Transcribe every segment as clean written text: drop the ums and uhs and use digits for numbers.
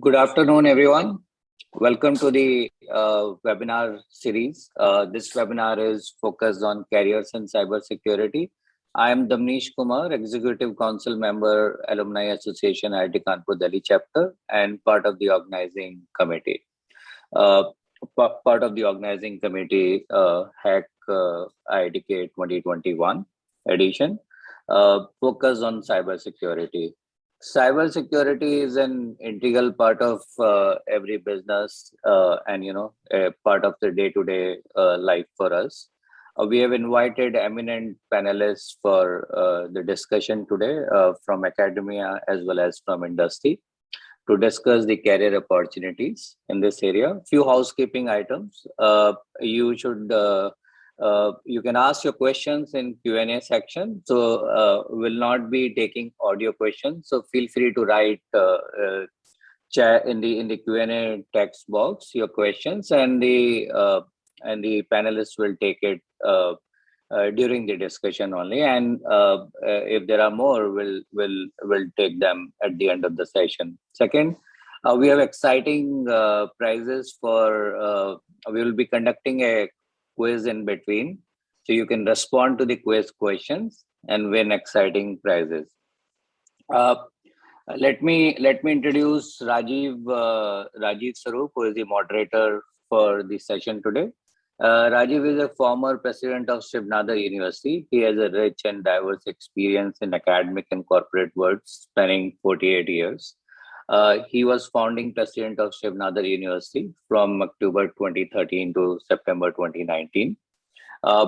Good afternoon, everyone. Welcome to the webinar series. This webinar is focused on careers in cybersecurity. I am Damnish Kumar, Executive Council Member, Alumni Association, IIT Kanpur Delhi Chapter, and part of the organizing committee. Part of the organizing committee, Hack IITK 2021 edition, focused on cybersecurity. Cybersecurity is an integral part of every business and a part of the day-to-day life for us. We have invited eminent panelists for the discussion today from academia as well as from industry to discuss the career opportunities in this area. Few housekeeping items. You can ask your questions in Q&A section. So we'll not be taking audio questions. So feel free to write chat in the Q&A text box your questions, and the panelists will take it during the discussion only. And if there are more, we'll take them at the end of the session. Second, we have exciting prizes for. We will be conducting a quiz in between, so you can respond to the quiz questions and win exciting prizes. Let me introduce Rajiv Saru, who is the moderator for the session today. Rajiv is a former president of Srinagar University. He has a rich and diverse experience in academic and corporate world spanning 48 years. He was founding president of Srinagar University from October 2013 to September 2019.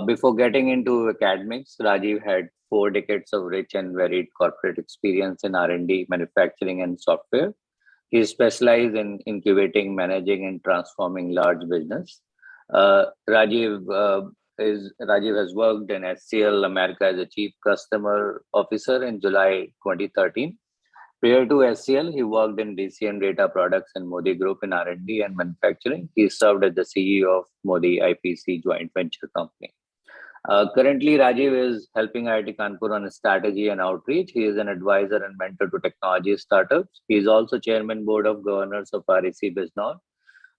Before getting into academics, Rajiv had 4 decades of rich and varied corporate experience in R&D, manufacturing, and software. He specialized in incubating, managing, and transforming large business. Rajiv has worked in HCL America as a chief customer officer in July 2013. Prior to HCL, he worked in DCM Data Products and Modi Group in R&D and manufacturing. He served as the CEO of Modi IPC joint venture company. Currently, Rajiv is helping IIT Kanpur on strategy and outreach. He is an advisor and mentor to technology startups. He is also chairman board of governors of REC Bisnor.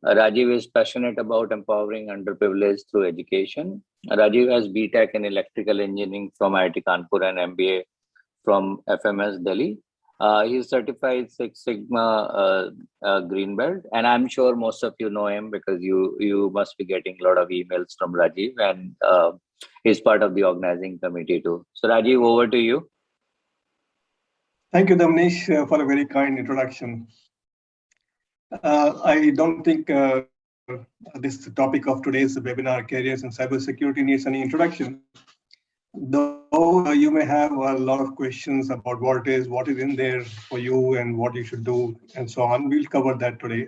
Rajiv is passionate about empowering underprivileged through education. Rajiv has BTech in electrical engineering from IIT Kanpur and MBA from FMS Delhi. He is certified Six Sigma Green Belt, and I'm sure most of you know him because you must be getting a lot of emails from Rajiv, and he's part of the organizing committee too. So Rajiv, over to you. Thank you, Damnish, for a very kind introduction. I don't think this topic of today's webinar, careers in cybersecurity, needs any introduction. Though you may have a lot of questions about what is in there for you and what you should do and so on, we'll cover that today.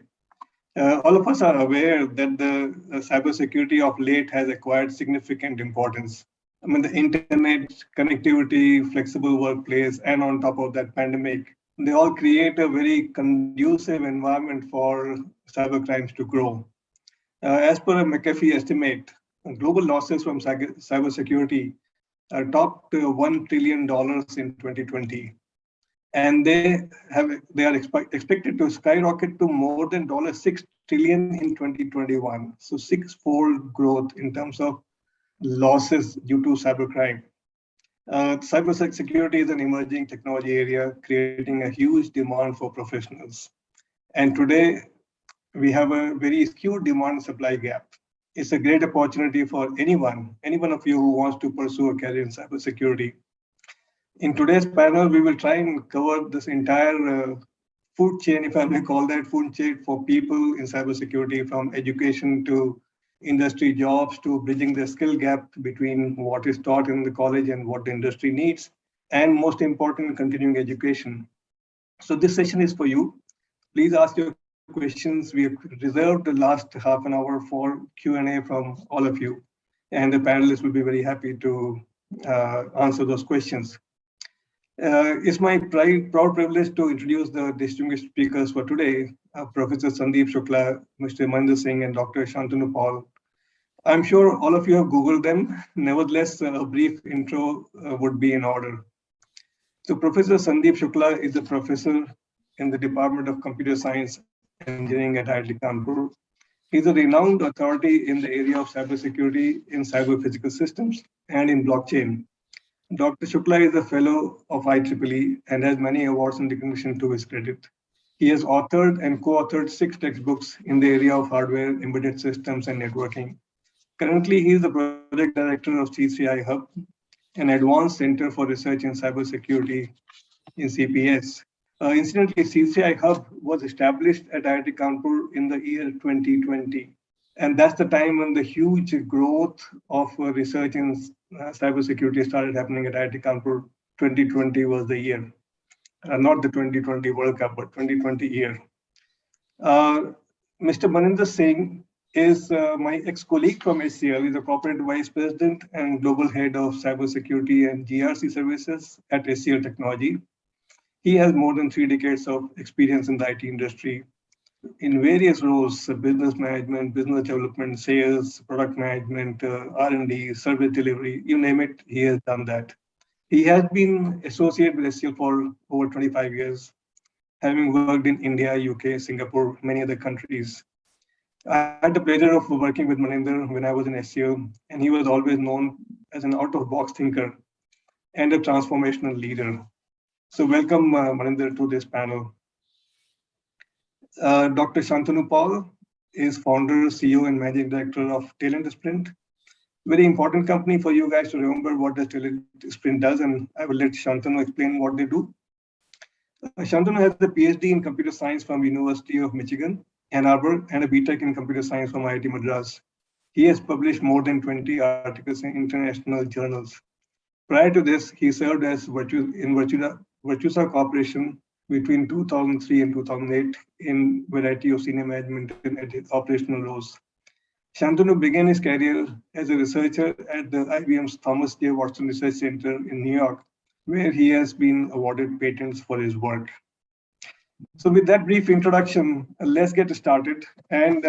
All of us are aware that the cybersecurity of late has acquired significant importance. I mean, the internet, connectivity, flexible workplace, and on top of that, pandemic, they all create a very conducive environment for cybercrimes to grow. As per a McAfee estimate, global losses from cybersecurity topped $1 trillion in 2020, and they are expected to skyrocket to more than $6 trillion in 2021. So 6-fold growth in terms of losses due to cybercrime. Cybersecurity is an emerging technology area creating a huge demand for professionals, and today we have a very skewed demand-supply gap. It's a great opportunity for any one of you who wants to pursue a career in cybersecurity. In today's panel, we will try and cover this entire food chain, if I may call that food chain, for people in cybersecurity, from education to industry jobs to bridging the skill gap between what is taught in the college and what the industry needs, and most important, continuing education. So this session is for you. Please ask your questions. We have reserved the last half an hour for Q&A from all of you, and the panelists will be very happy to answer those questions. It's my proud privilege to introduce the distinguished speakers for today, Professor Sandeep Shukla, Mr. Maninder Singh, and Dr. Santanu Paul. I'm sure all of you have Googled them. Nevertheless, a brief intro would be in order. So Professor Sandeep Shukla is a professor in the Department of Computer Science Engineering at IIT Kanpur. He's a renowned authority in the area of cybersecurity in cyber physical systems and in blockchain. Dr. Shukla is a fellow of IEEE and has many awards and recognition to his credit. He has authored and co-authored 6 textbooks in the area of hardware, embedded systems, and networking. Currently, he is the project director of C3i Hub, an advanced center for research in cybersecurity in CPS. Incidentally, C3i Hub was established at IIT Kanpur in the year 2020. And that's the time when the huge growth of research in cybersecurity started happening at IIT Kanpur. 2020 was the year, not the 2020 World Cup, but 2020 year. Mr. Maninder Singh is my ex-colleague from HCL. He's a corporate vice president and global head of cybersecurity and GRC services at HCL Technology. He has more than 3 decades of experience in the IT industry in various roles: business management, business development, sales, product management, R&D, service delivery, you name it, he has done that. He has been associated with HCL for over 25 years, having worked in India, UK, Singapore, many other countries. I had the pleasure of working with Maninder when I was in HCL, and he was always known as an out-of-box thinker and a transformational leader. So welcome, Maninder, to this panel. Dr. Santanu Paul is founder, CEO, and managing director of Talent Sprint. Very important company for you guys to remember what the Talent Sprint does, and I will let Shantanu explain what they do. Shantanu has a PhD in computer science from University of Michigan, Ann Arbor, and a BTech in computer science from IIT Madras. He has published more than 20 articles in international journals. Prior to this, he served as Virtusa Corporation between 2003 and 2008 in variety of senior management and operational roles. Shantanu began his career as a researcher at the IBM's Thomas J. Watson Research Center in New York, where he has been awarded patents for his work. So with that brief introduction, let's get started. And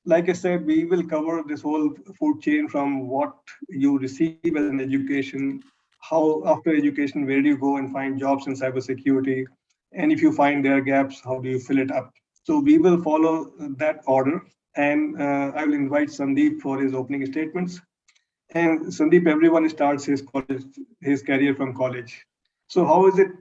like I said, we will cover this whole food chain from what you receive as an education, how after education, where do you go and find jobs in cybersecurity? And if you find there are gaps, how do you fill it up? So we will follow that order. And I will invite Sandeep for his opening statements. And Sandeep, everyone starts his career from college. So how is it,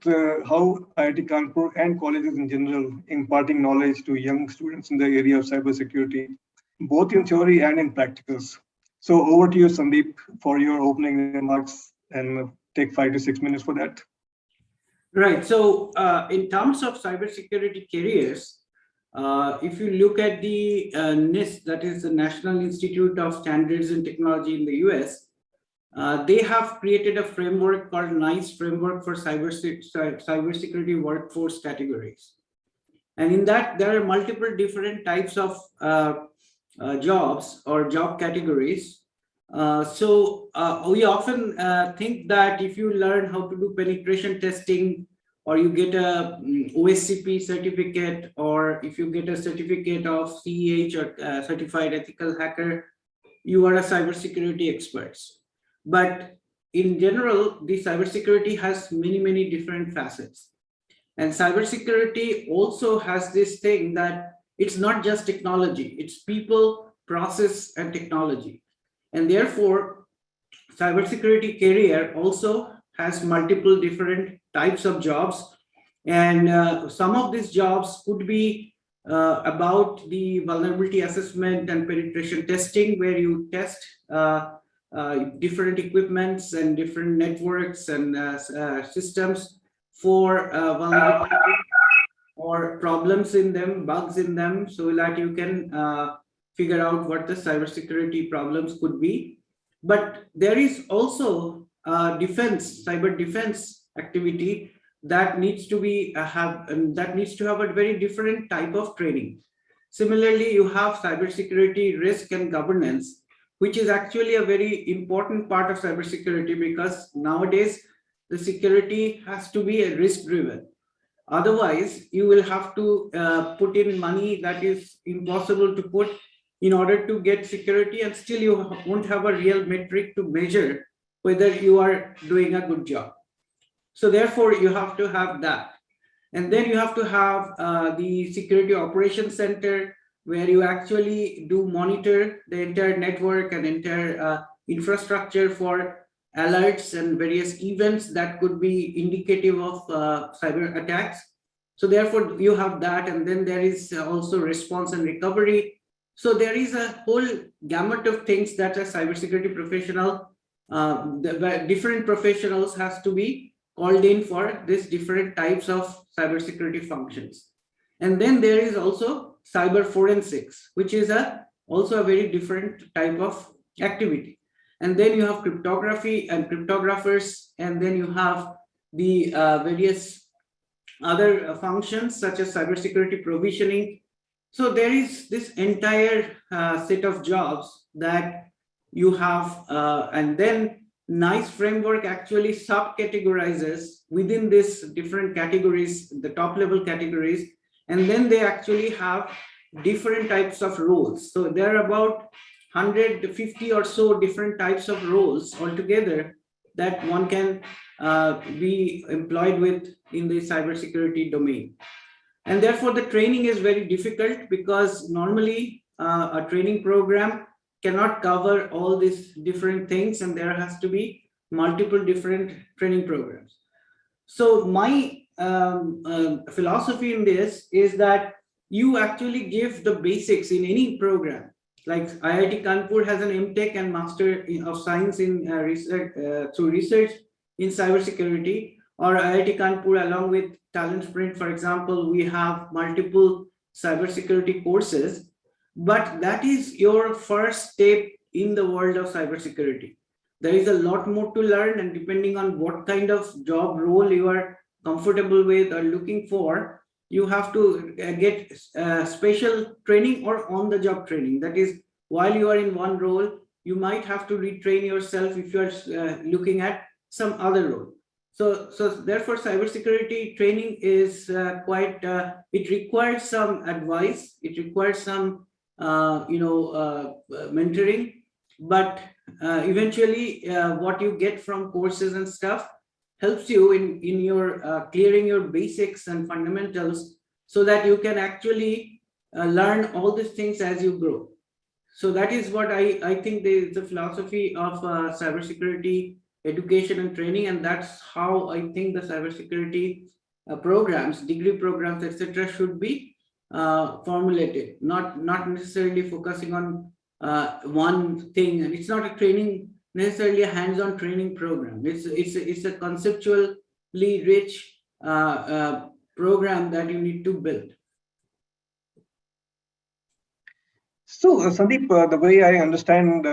how IIT Kanpur and colleges in general imparting knowledge to young students in the area of cybersecurity, both in theory and in practicals? So over to you, Sandeep, for your opening remarks, and take 5 to 6 minutes for that. Right. So in terms of cybersecurity careers, if you look at the NIST, that is the National Institute of Standards and Technology in the US, they have created a framework called NICE Framework for Cybersecurity Workforce Categories. And in that, there are multiple different types of jobs or job categories. So we often think that if you learn how to do penetration testing, or you get a OSCP certificate, or if you get a certificate of CEH or Certified Ethical Hacker, you are a cybersecurity expert. But in general, the cybersecurity has many, many different facets. And cybersecurity also has this thing that it's not just technology, it's people, process, and technology. And therefore, cybersecurity career also has multiple different types of jobs. And some of these jobs could be about the vulnerability assessment and penetration testing, where you test different equipments and different networks and systems for vulnerability or problems in them, bugs in them, so that you can figure out what the cybersecurity problems could be. But there is also cyber defense activity that needs to be have a very different type of training. Similarly, you have cybersecurity risk and governance, which is actually a very important part of cybersecurity, because nowadays the security has to be risk driven. Otherwise, you will have to put in money that is impossible to put in order to get security, and still you won't have a real metric to measure whether you are doing a good job. So therefore, you have to have that. And then you have to have the security operations center, where you actually do monitor the entire network and entire infrastructure for alerts and various events that could be indicative of cyber attacks. So therefore you have that, and then there is also response and recovery. So there is a whole gamut of things that a cybersecurity professional, the different professionals has to be called in for these different types of cybersecurity functions. And then there is also cyber forensics, which is also a very different type of activity. And then you have cryptography and cryptographers, and then you have the various other functions such as cybersecurity provisioning. So there is this entire set of jobs that you have, and then NICE framework actually subcategorizes within these different categories, the top level categories, and then they actually have different types of roles. So there are about 150 or so different types of roles altogether that one can be employed with in the cybersecurity domain. And therefore the training is very difficult, because normally a training program cannot cover all these different things, and there has to be multiple different training programs. So my philosophy in this is that you actually give the basics in any program. Like IIT Kanpur has an MTech and Master of Science in research through research in cybersecurity, or IIT Kanpur along with Talent Sprint, for example, we have multiple cybersecurity courses, but that is your first step in the world of cybersecurity. There is a lot more to learn, and depending on what kind of job role you are comfortable with or looking for, you have to get special training or on-the-job training. That is, while you are in one role, you might have to retrain yourself if you are looking at some other role. So therefore, cybersecurity training is quite, it requires some advice, it requires some, mentoring, but eventually what you get from courses and stuff helps you in your clearing your basics and fundamentals, so that you can actually learn all these things as you grow. So that is what I think the philosophy of cybersecurity education and training, and that's how I think the cybersecurity programs, degree programs, etc., should be formulated. Not necessarily focusing on one thing, and it's not a training necessarily a hands-on training program. It's a conceptually rich program that you need to build. So, Sandeep, the way I understand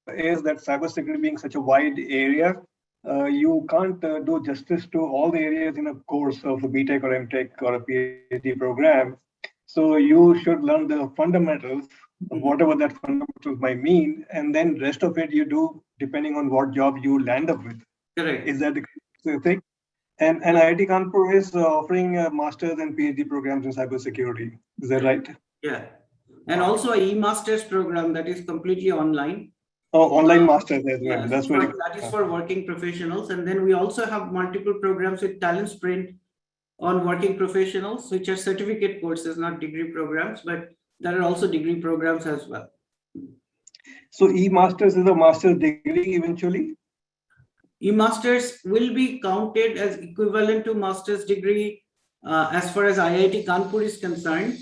is that cybersecurity being such a wide area, you can't do justice to all the areas in a course of a BTech or MTech or a PhD program. So you should learn the fundamentals, whatever that fundamentals might mean, and then rest of it you do depending on what job you land up with. Correct. Is that the thing? And IIT Kanpur is offering master's and PhD programs in cybersecurity. Is that right? Yeah. And also a e-masters program that is completely online. Oh, online masters as well. Yeah, That's so very that is for working professionals. And then we also have multiple programs with Talent Sprint on working professionals, which are certificate courses, not degree programs, but there are also degree programs as well. So e-masters is a master's degree eventually? E-masters will be counted as equivalent to master's degree as far as IIT Kanpur is concerned.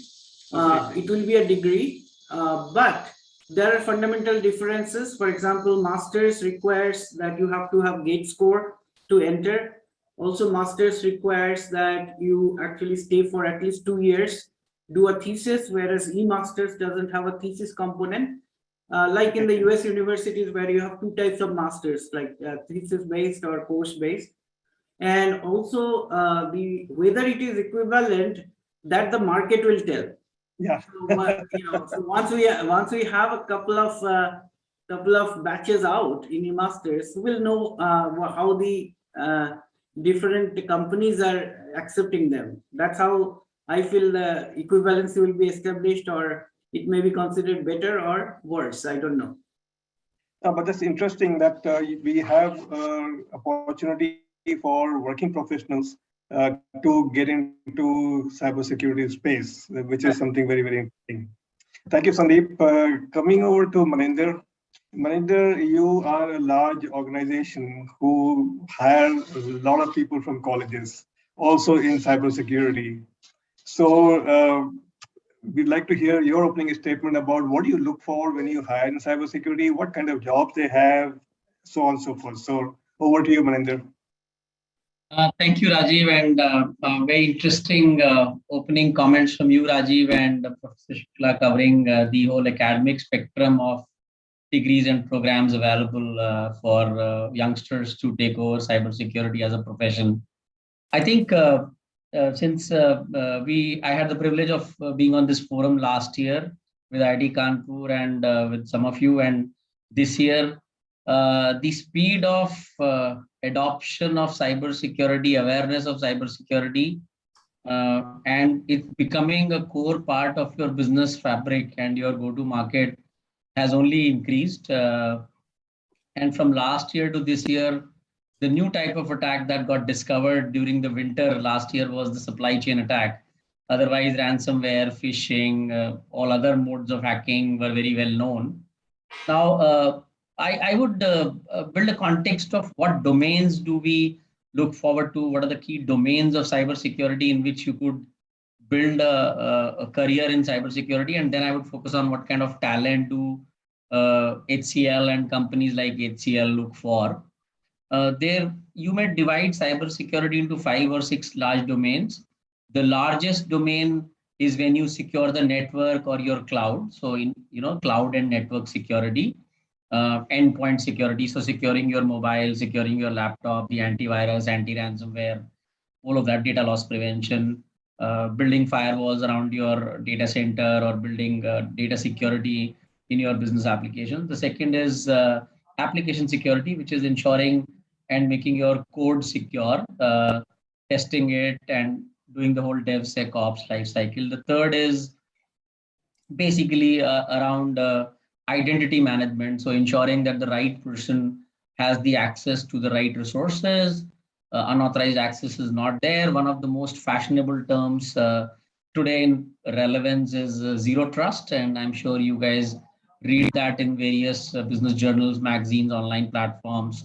It will be a degree, but there are fundamental differences. For example, master's requires that you have to have GATE score to enter. Also, master's requires that you actually stay for at least 2 years, do a thesis, whereas e-masters doesn't have a thesis component. Like in the US universities, where you have two types of masters, like thesis-based or course-based. And also whether it is equivalent, that the market will tell. Yeah. So once we have a couple of batches out in the masters, we'll know how the different companies are accepting them. That's how I feel the equivalency will be established, or it may be considered better or worse. I don't know. But that's interesting that we have opportunity for working professionals to get into cybersecurity space, which is something very, very interesting. Thank you, Sandeep. Coming over to Maninder. Maninder, you are a large organization who hire a lot of people from colleges, also in cybersecurity. So we'd like to hear your opening statement about what do you look for when you hire in cybersecurity, what kind of jobs they have, so on and so forth. So over to you, Maninder. Thank you, Rajiv, and very interesting opening comments from you, Rajiv, and Professor Shukla, covering the whole academic spectrum of degrees and programs available for youngsters to take over cybersecurity as a profession. I think since I had the privilege of being on this forum last year with IIT Kanpur and with some of you, and this year, the speed of adoption of cybersecurity, awareness of cybersecurity, and it's becoming a core part of your business fabric and your go-to-market has only increased. And from last year to this year, the new type of attack that got discovered during the winter last year was the supply chain attack. Otherwise, ransomware, phishing, all other modes of hacking were very well known. Now, I would build a context of what domains do we look forward to, what are the key domains of cybersecurity in which you could build a career in cybersecurity, and then I would focus on what kind of talent do HCL and companies like HCL look for. There, you may divide cybersecurity into 5 or 6 large domains. The largest domain is when you secure the network or your cloud. So in cloud and network security, endpoint security. So securing your mobile, securing your laptop, the antivirus, anti-ransomware, all of that, data loss prevention, building firewalls around your data center, or building data security in your business applications. The second is application security, which is ensuring and making your code secure, testing it and doing the whole DevSecOps life cycle. The third is basically around identity management. So ensuring that the right person has the access to the right resources. Unauthorized access is not there. One of the most fashionable terms today in relevance is zero trust. And I'm sure you guys read that in various business journals, magazines, online platforms.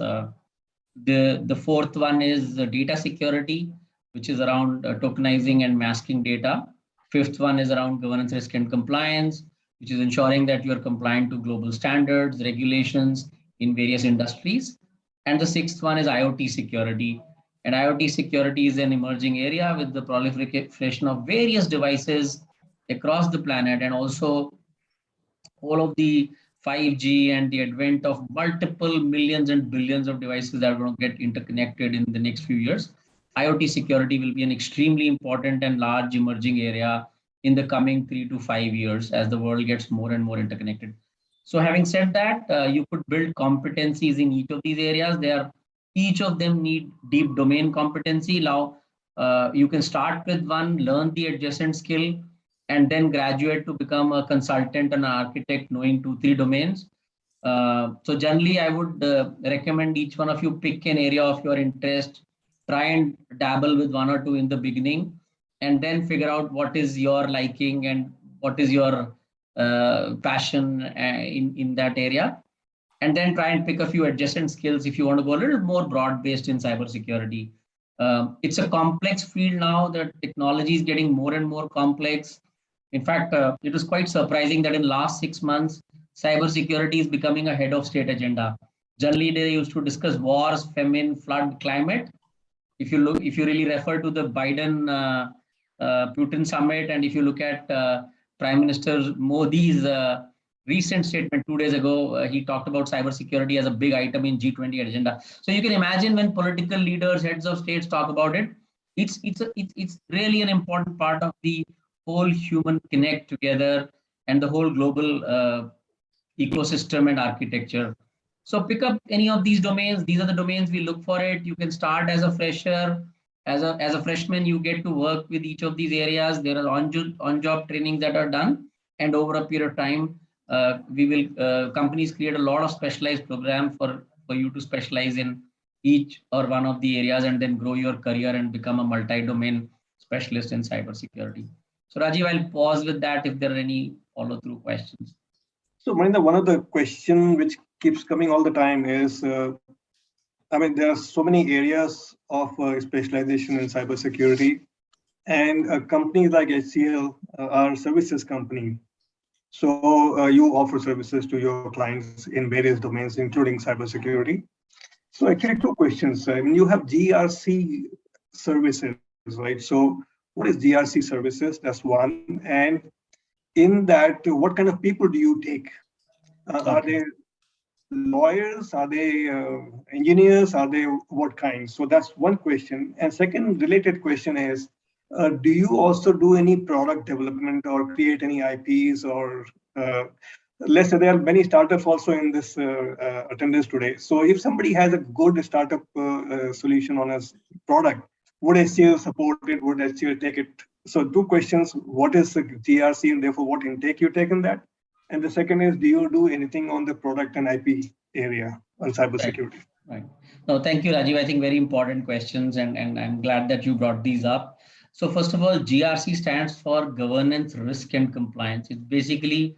The fourth one is data security, which is around tokenizing and masking data. Fifth one is around governance, risk, and compliance, which is ensuring that you are compliant to global standards, regulations in various industries. And the sixth one is IoT security. And IoT security is an emerging area with the proliferation of various devices across the planet, and also all of the 5G and the advent of multiple millions and billions of devices that are going to get interconnected in the next few years. IoT security will be an extremely important and large emerging area in the coming 3 to 5 years as the world gets more and more interconnected. So having said that, you could build competencies in each of these areas. Each of them need deep domain competency. Now, you can start with one, learn the adjacent skill, and then graduate to become a consultant and an architect knowing 2-3 domains. So generally, I would recommend each one of you pick an area of your interest, try and dabble with 1 or 2 in the beginning, and then figure out what is your liking and what is your passion in that area. And then try and pick a few adjacent skills if you want to go a little more broad-based in cybersecurity. It's a complex field now. The technology is getting more and more complex. In fact, it was quite surprising that in the last 6 months, cybersecurity is becoming a head of state agenda. Generally, they used to discuss wars, famine, flood, climate. If you really refer to the Biden Putin summit, and if you look at Prime Minister Modi's recent statement 2 days ago, he talked about cybersecurity as a big item in G20 agenda. So you can imagine when political leaders, heads of states talk about it, it's really an important part of the whole human connect together and the whole global ecosystem and architecture. So pick up any of these domains. These are the domains we look for it. You can start as a fresher. As a freshman, you get to work with each of these areas. There are on-job trainings that are done. And over a period of time, companies create a lot of specialized programs for you to specialize in each or one of the areas and then grow your career and become a multi-domain specialist in cybersecurity. So Rajiv, I'll pause with that if there are any follow-through questions. So Maninder, one of the questions which keeps coming all the time is, there are so many areas of specialization in cybersecurity, and companies like HCL are services company. So you offer services to your clients in various domains, including cybersecurity. So actually, two questions. You have GRC services, right? So what is GRC services? That's one. And in that, what kind of people do you take? Are they lawyers? Are they engineers? Are they what kind? So that's one question. And second related question is, do you also do any product development or create any IPs or let's say there are many startups also in this attendance today. So if somebody has a good startup solution on a product, would HCL support it? Would HCL take it? So two questions, what is the GRC and therefore what intake you take in that? And the second is, do you do anything on the product and IP area on cybersecurity? Right. No, thank you, Rajiv. I think very important questions, and I'm glad that you brought these up. So first of all, GRC stands for governance, risk, and compliance. It's basically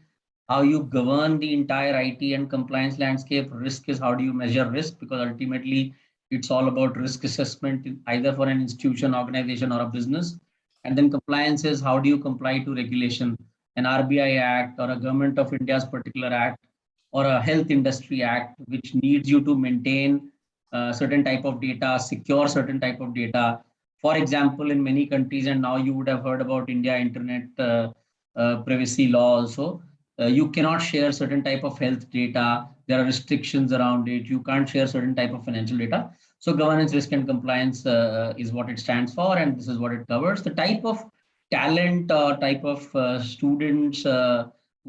how you govern the entire IT and compliance landscape. Risk is how do you measure risk, because ultimately it's all about risk assessment, either for an institution, organization, or a business. And then compliance is how do you comply to regulation, an RBI Act or a Government of India's particular act or a health industry act, which needs you to maintain certain type of data, secure certain type of data. For example, in many countries, and now you would have heard about India Internet privacy law also, you cannot share certain type of health data. There are restrictions around it. You can't share certain type of financial data. So governance, risk, and compliance is what it stands for, and this is what it covers. The type of talent, type of students who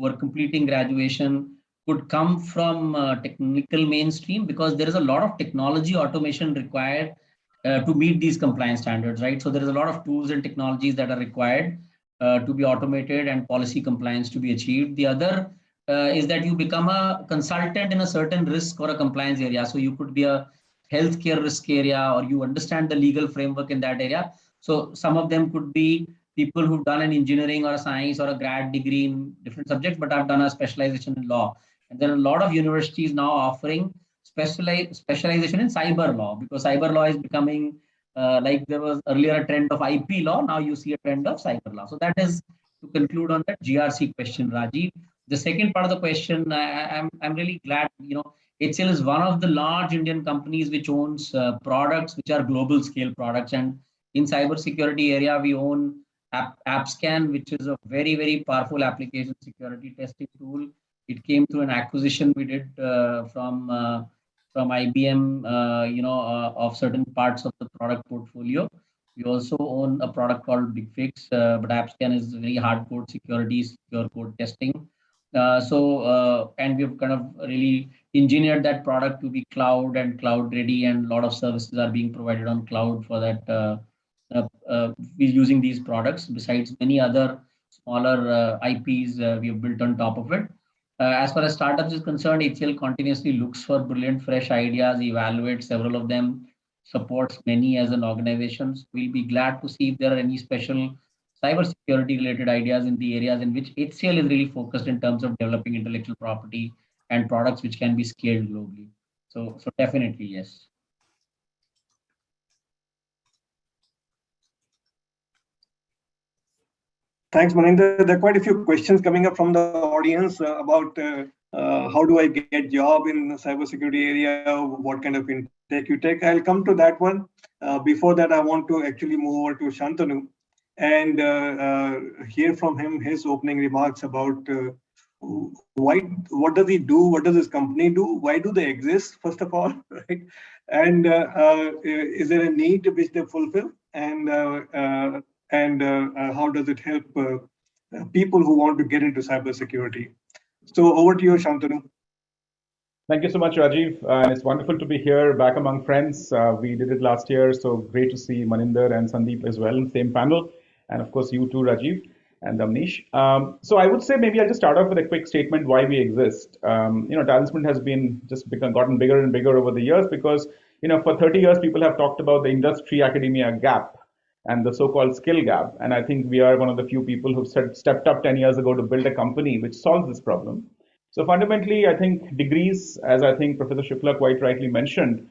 are completing graduation could come from technical mainstream, because there is a lot of technology automation required to meet these compliance standards, right? So there is a lot of tools and technologies that are required to be automated and policy compliance to be achieved. The other is that you become a consultant in a certain risk or a compliance area. So you could be a healthcare risk area, or you understand the legal framework in that area. So some of them could be people who've done an engineering or a science or a grad degree in different subjects, but have done a specialization in law. And there are a lot of universities now offering specialization in cyber law, because cyber law is becoming like there was earlier a trend of IP law. Now you see a trend of cyber law. So that is to conclude on that GRC question, Rajiv. The second part of the question, I'm really glad, HCL is one of the large Indian companies which owns products which are global scale products. And in cybersecurity area, we own AppScan, which is a very, very powerful application security testing tool. It came through an acquisition we did from IBM, of certain parts of the product portfolio. We also own a product called BigFix, but AppScan is very hardcore security, secure code testing. And we've kind of really engineered that product to be cloud and cloud ready, and a lot of services are being provided on cloud for that. We're using these products besides many other smaller IPs we have built on top of it. As far as startups is concerned, HCL continuously looks for brilliant, fresh ideas, evaluates several of them, supports many as an organization. We'll be glad to see if there are any special cybersecurity related ideas in the areas in which HCL is really focused in terms of developing intellectual property and products which can be scaled globally. So definitely, yes. Thanks, Maninder. There are quite a few questions coming up from the audience about how do I get job in the cybersecurity area, what kind of intake you take. I'll come to that one. Before that, I want to actually move over to Santanu and hear from him his opening remarks about what does he do, what does this company do, why do they exist, first of all, right? And is there a need which they fulfill, and how does it help people who want to get into cybersecurity? So over to you, Santanu. Thank you so much, Rajiv. It's wonderful to be here back among friends. We did it last year, so great to see Maninder and Sandeep as well in the same panel. And of course, you too, Rajiv and Damnish. So I would say maybe I'll just start off with a quick statement why we exist. Talisman has been gotten bigger and bigger over the years because for 30 years, people have talked about the industry academia gap and the so-called skill gap. And I think we are one of the few people who've stepped up 10 years ago to build a company which solves this problem. So fundamentally, I think degrees, as I think Professor Shukla quite rightly mentioned,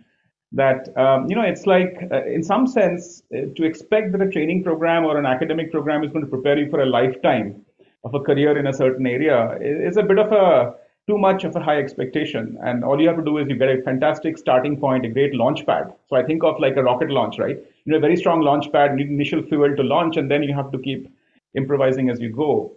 that, it's like, in some sense, to expect that a training program or an academic program is going to prepare you for a lifetime of a career in a certain area is a bit of too much of a high expectation. And all you have to do is you get a fantastic starting point, a great launch pad. So I think of like a rocket launch, right? A very strong launch pad, need initial fuel to launch, and then you have to keep improvising as you go.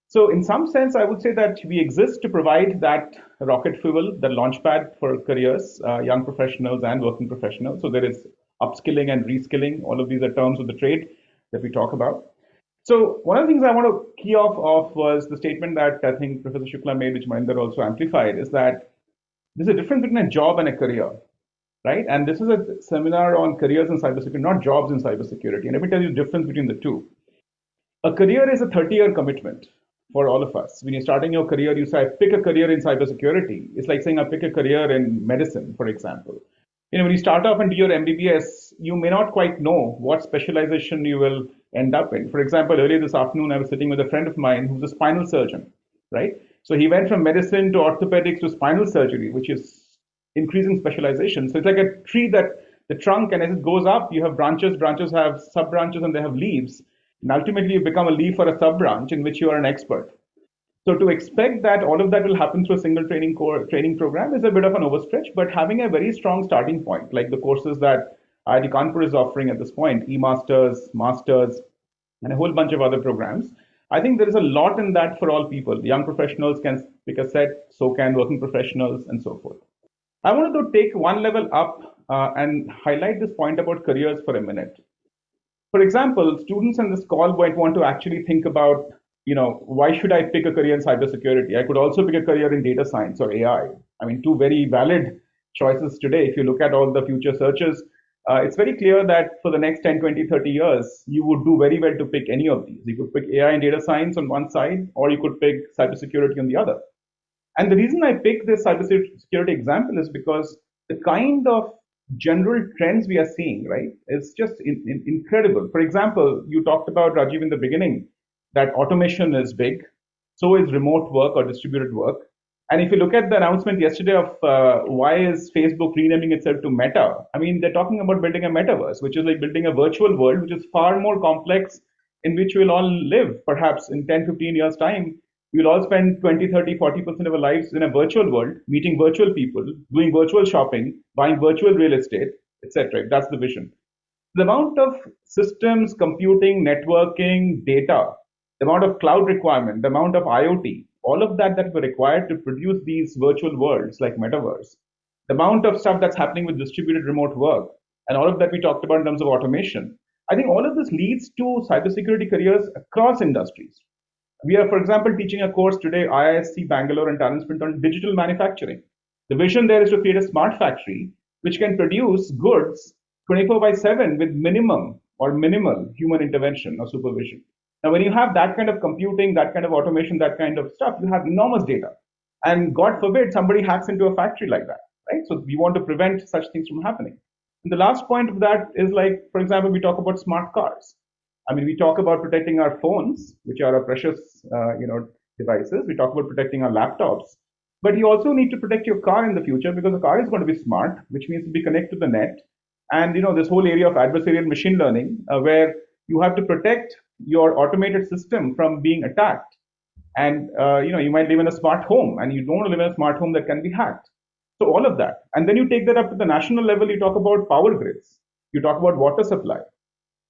So in some sense, I would say that we exist to provide that rocket fuel, the launch pad for careers, young professionals and working professionals. So there is upskilling and reskilling. All of these are terms of the trade that we talk about. So one of the things I want to key off was the statement that I think Professor Shukla made, which Maninder also amplified, is that there's a difference between a job and a career, right? And this is a seminar on careers in cybersecurity, not jobs in cybersecurity. And let me tell you the difference between the two. A career is a 30-year commitment for all of us. When you're starting your career, you say, pick a career in cybersecurity. It's like saying, I pick a career in medicine, for example. When you start off and do your MBBS, you may not quite know what specialization you will end up in. For example, earlier this afternoon, I was sitting with a friend of mine who's a spinal surgeon, right? So he went from medicine to orthopedics to spinal surgery, which is increasing specialization. So it's like a tree that the trunk, and as it goes up, you have branches, branches have sub-branches, and they have leaves. And ultimately, you become a leaf or a sub-branch in which you are an expert. So to expect that all of that will happen through a single training program is a bit of an overstretch, but having a very strong starting point, like the courses that IIT Kanpur is offering at this point, e-masters, masters, and a whole bunch of other programs. I think there is a lot in that for all people. Young professionals can pick a set, so can working professionals, and so forth. I wanted to take one level up and highlight this point about careers for a minute. For example, students in this call might want to actually think about, why should I pick a career in cybersecurity? I could also pick a career in data science or AI. I mean, two very valid choices today. If you look at all the future searches, it's very clear that for the next 10, 20, 30 years, you would do very well to pick any of these. You could pick AI and data science on one side, or you could pick cybersecurity on the other. And the reason I picked this cybersecurity example is because the kind of general trends we are seeing, right, is just incredible. For example, you talked about, Rajiv, in the beginning, that automation is big. So is remote work or distributed work. And if you look at the announcement yesterday of why is Facebook renaming itself to Meta, I mean, they're talking about building a metaverse, which is like building a virtual world, which is far more complex, in which we'll all live. Perhaps in 10, 15 years' time, we'll all spend 20, 30, 40% of our lives in a virtual world, meeting virtual people, doing virtual shopping, buying virtual real estate, etc. That's the vision. The amount of systems, computing, networking, data, the amount of cloud requirement, the amount of IoT, all of that were required to produce these virtual worlds like metaverse, the amount of stuff that's happening with distributed remote work, and all of that we talked about in terms of automation. I think all of this leads to cybersecurity careers across industries. We are, for example, teaching a course today, IISc Bangalore and Talent Sprint, on digital manufacturing. The vision there is to create a smart factory which can produce goods 24/7 with minimum or minimal human intervention or supervision. Now, when you have that kind of computing, that kind of automation, that kind of stuff, you have enormous data. And God forbid somebody hacks into a factory like that, right? So we want to prevent such things from happening. And the last point of that is, like, for example, we talk about smart cars. I mean, we talk about protecting our phones, which are our precious, devices. We talk about protecting our laptops. But you also need to protect your car in the future, because the car is going to be smart, which means to be connected to the net. And, this whole area of adversarial machine learning, where you have to protect your automated system from being attacked. And, you might live in a smart home, and you don't want to live in a smart home that can be hacked. So all of that. And then you take that up to the national level, you talk about power grids. You talk about water supply.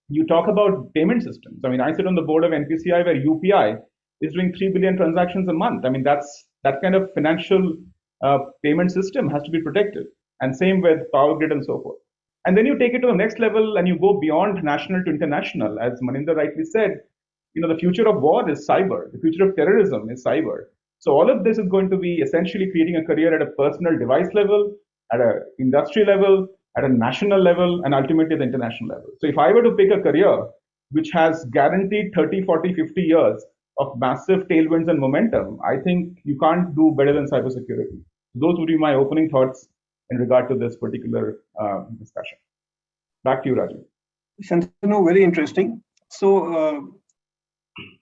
You talk about payment systems. I mean, I sit on the board of NPCI, where UPI is doing 3 billion transactions a month. I mean, that kind of financial payment system has to be protected. And same with power grid and so forth. And then you take it to the next level and you go beyond national to international. As Maninder rightly said, the future of war is cyber. The future of terrorism is cyber. So all of this is going to be essentially creating a career at a personal device level, at an industry level, at a national level, and ultimately the international level. So if I were to pick a career which has guaranteed 30, 40, 50 years of massive tailwinds and momentum, I think you can't do better than cybersecurity. Those would be my opening thoughts. in regard to this particular discussion. Back to you, Rajiv. Santanu, very interesting. So,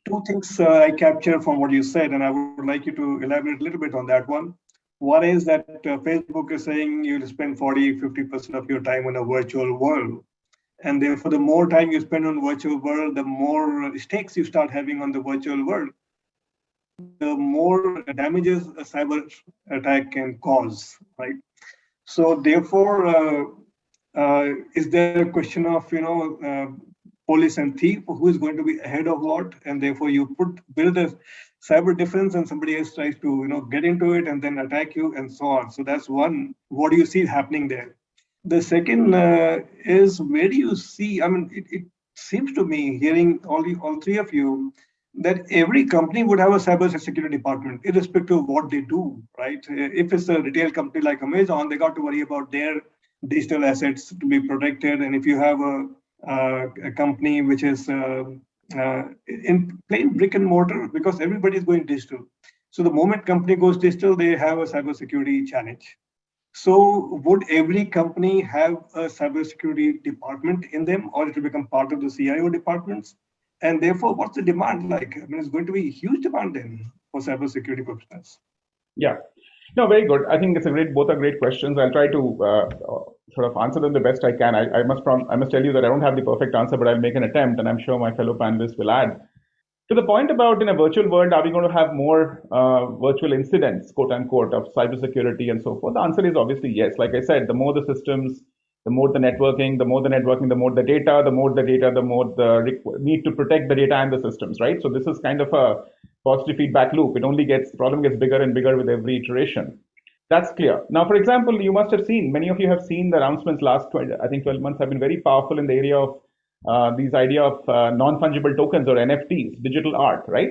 two things I capture from what you said, and I would like you to elaborate a little bit on that one. One is that Facebook is saying you'll spend 40-50% of your time in a virtual world. And therefore, the more time you spend on virtual world, the more stakes you start having on the virtual world, the more damages a cyber attack can cause, right? So therefore, is there a question of, police and thief, who is going to be ahead of what? And therefore you build a cyber defense and somebody else tries to, get into it and then attack you and so on. So that's one, what do you see happening there? The second is, where do you see, it seems to me, hearing all three of you, that every company would have a cybersecurity department, irrespective of what they do, right? If it's a retail company like Amazon, they got to worry about their digital assets to be protected. And if you have a company which is in plain brick and mortar, because everybody is going digital. So the moment company goes digital, they have a cybersecurity challenge. So would every company have a cybersecurity department in them, or it will become part of the CIO departments? And therefore, what's the demand like? It's going to be a huge demand then for cybersecurity professionals. Yeah, no, very good. I think both are great questions. I'll try to sort of answer them the best I can. I must tell you that I don't have the perfect answer, but I'll make an attempt, and I'm sure my fellow panelists will add. To the point about, in a virtual world, are we going to have more virtual incidents, quote unquote, of cybersecurity and so forth? The answer is obviously yes. Like I said, the more the systems, the more the networking, the more the data, the more the need to protect the data and the systems, right? So this is kind of a positive feedback loop. The problem gets bigger and bigger with every iteration. That's clear. Now, for example, you must have seen, many of you have seen the announcements last 12 months have been very powerful in the area of these idea of non-fungible tokens, or NFTs, digital art, right?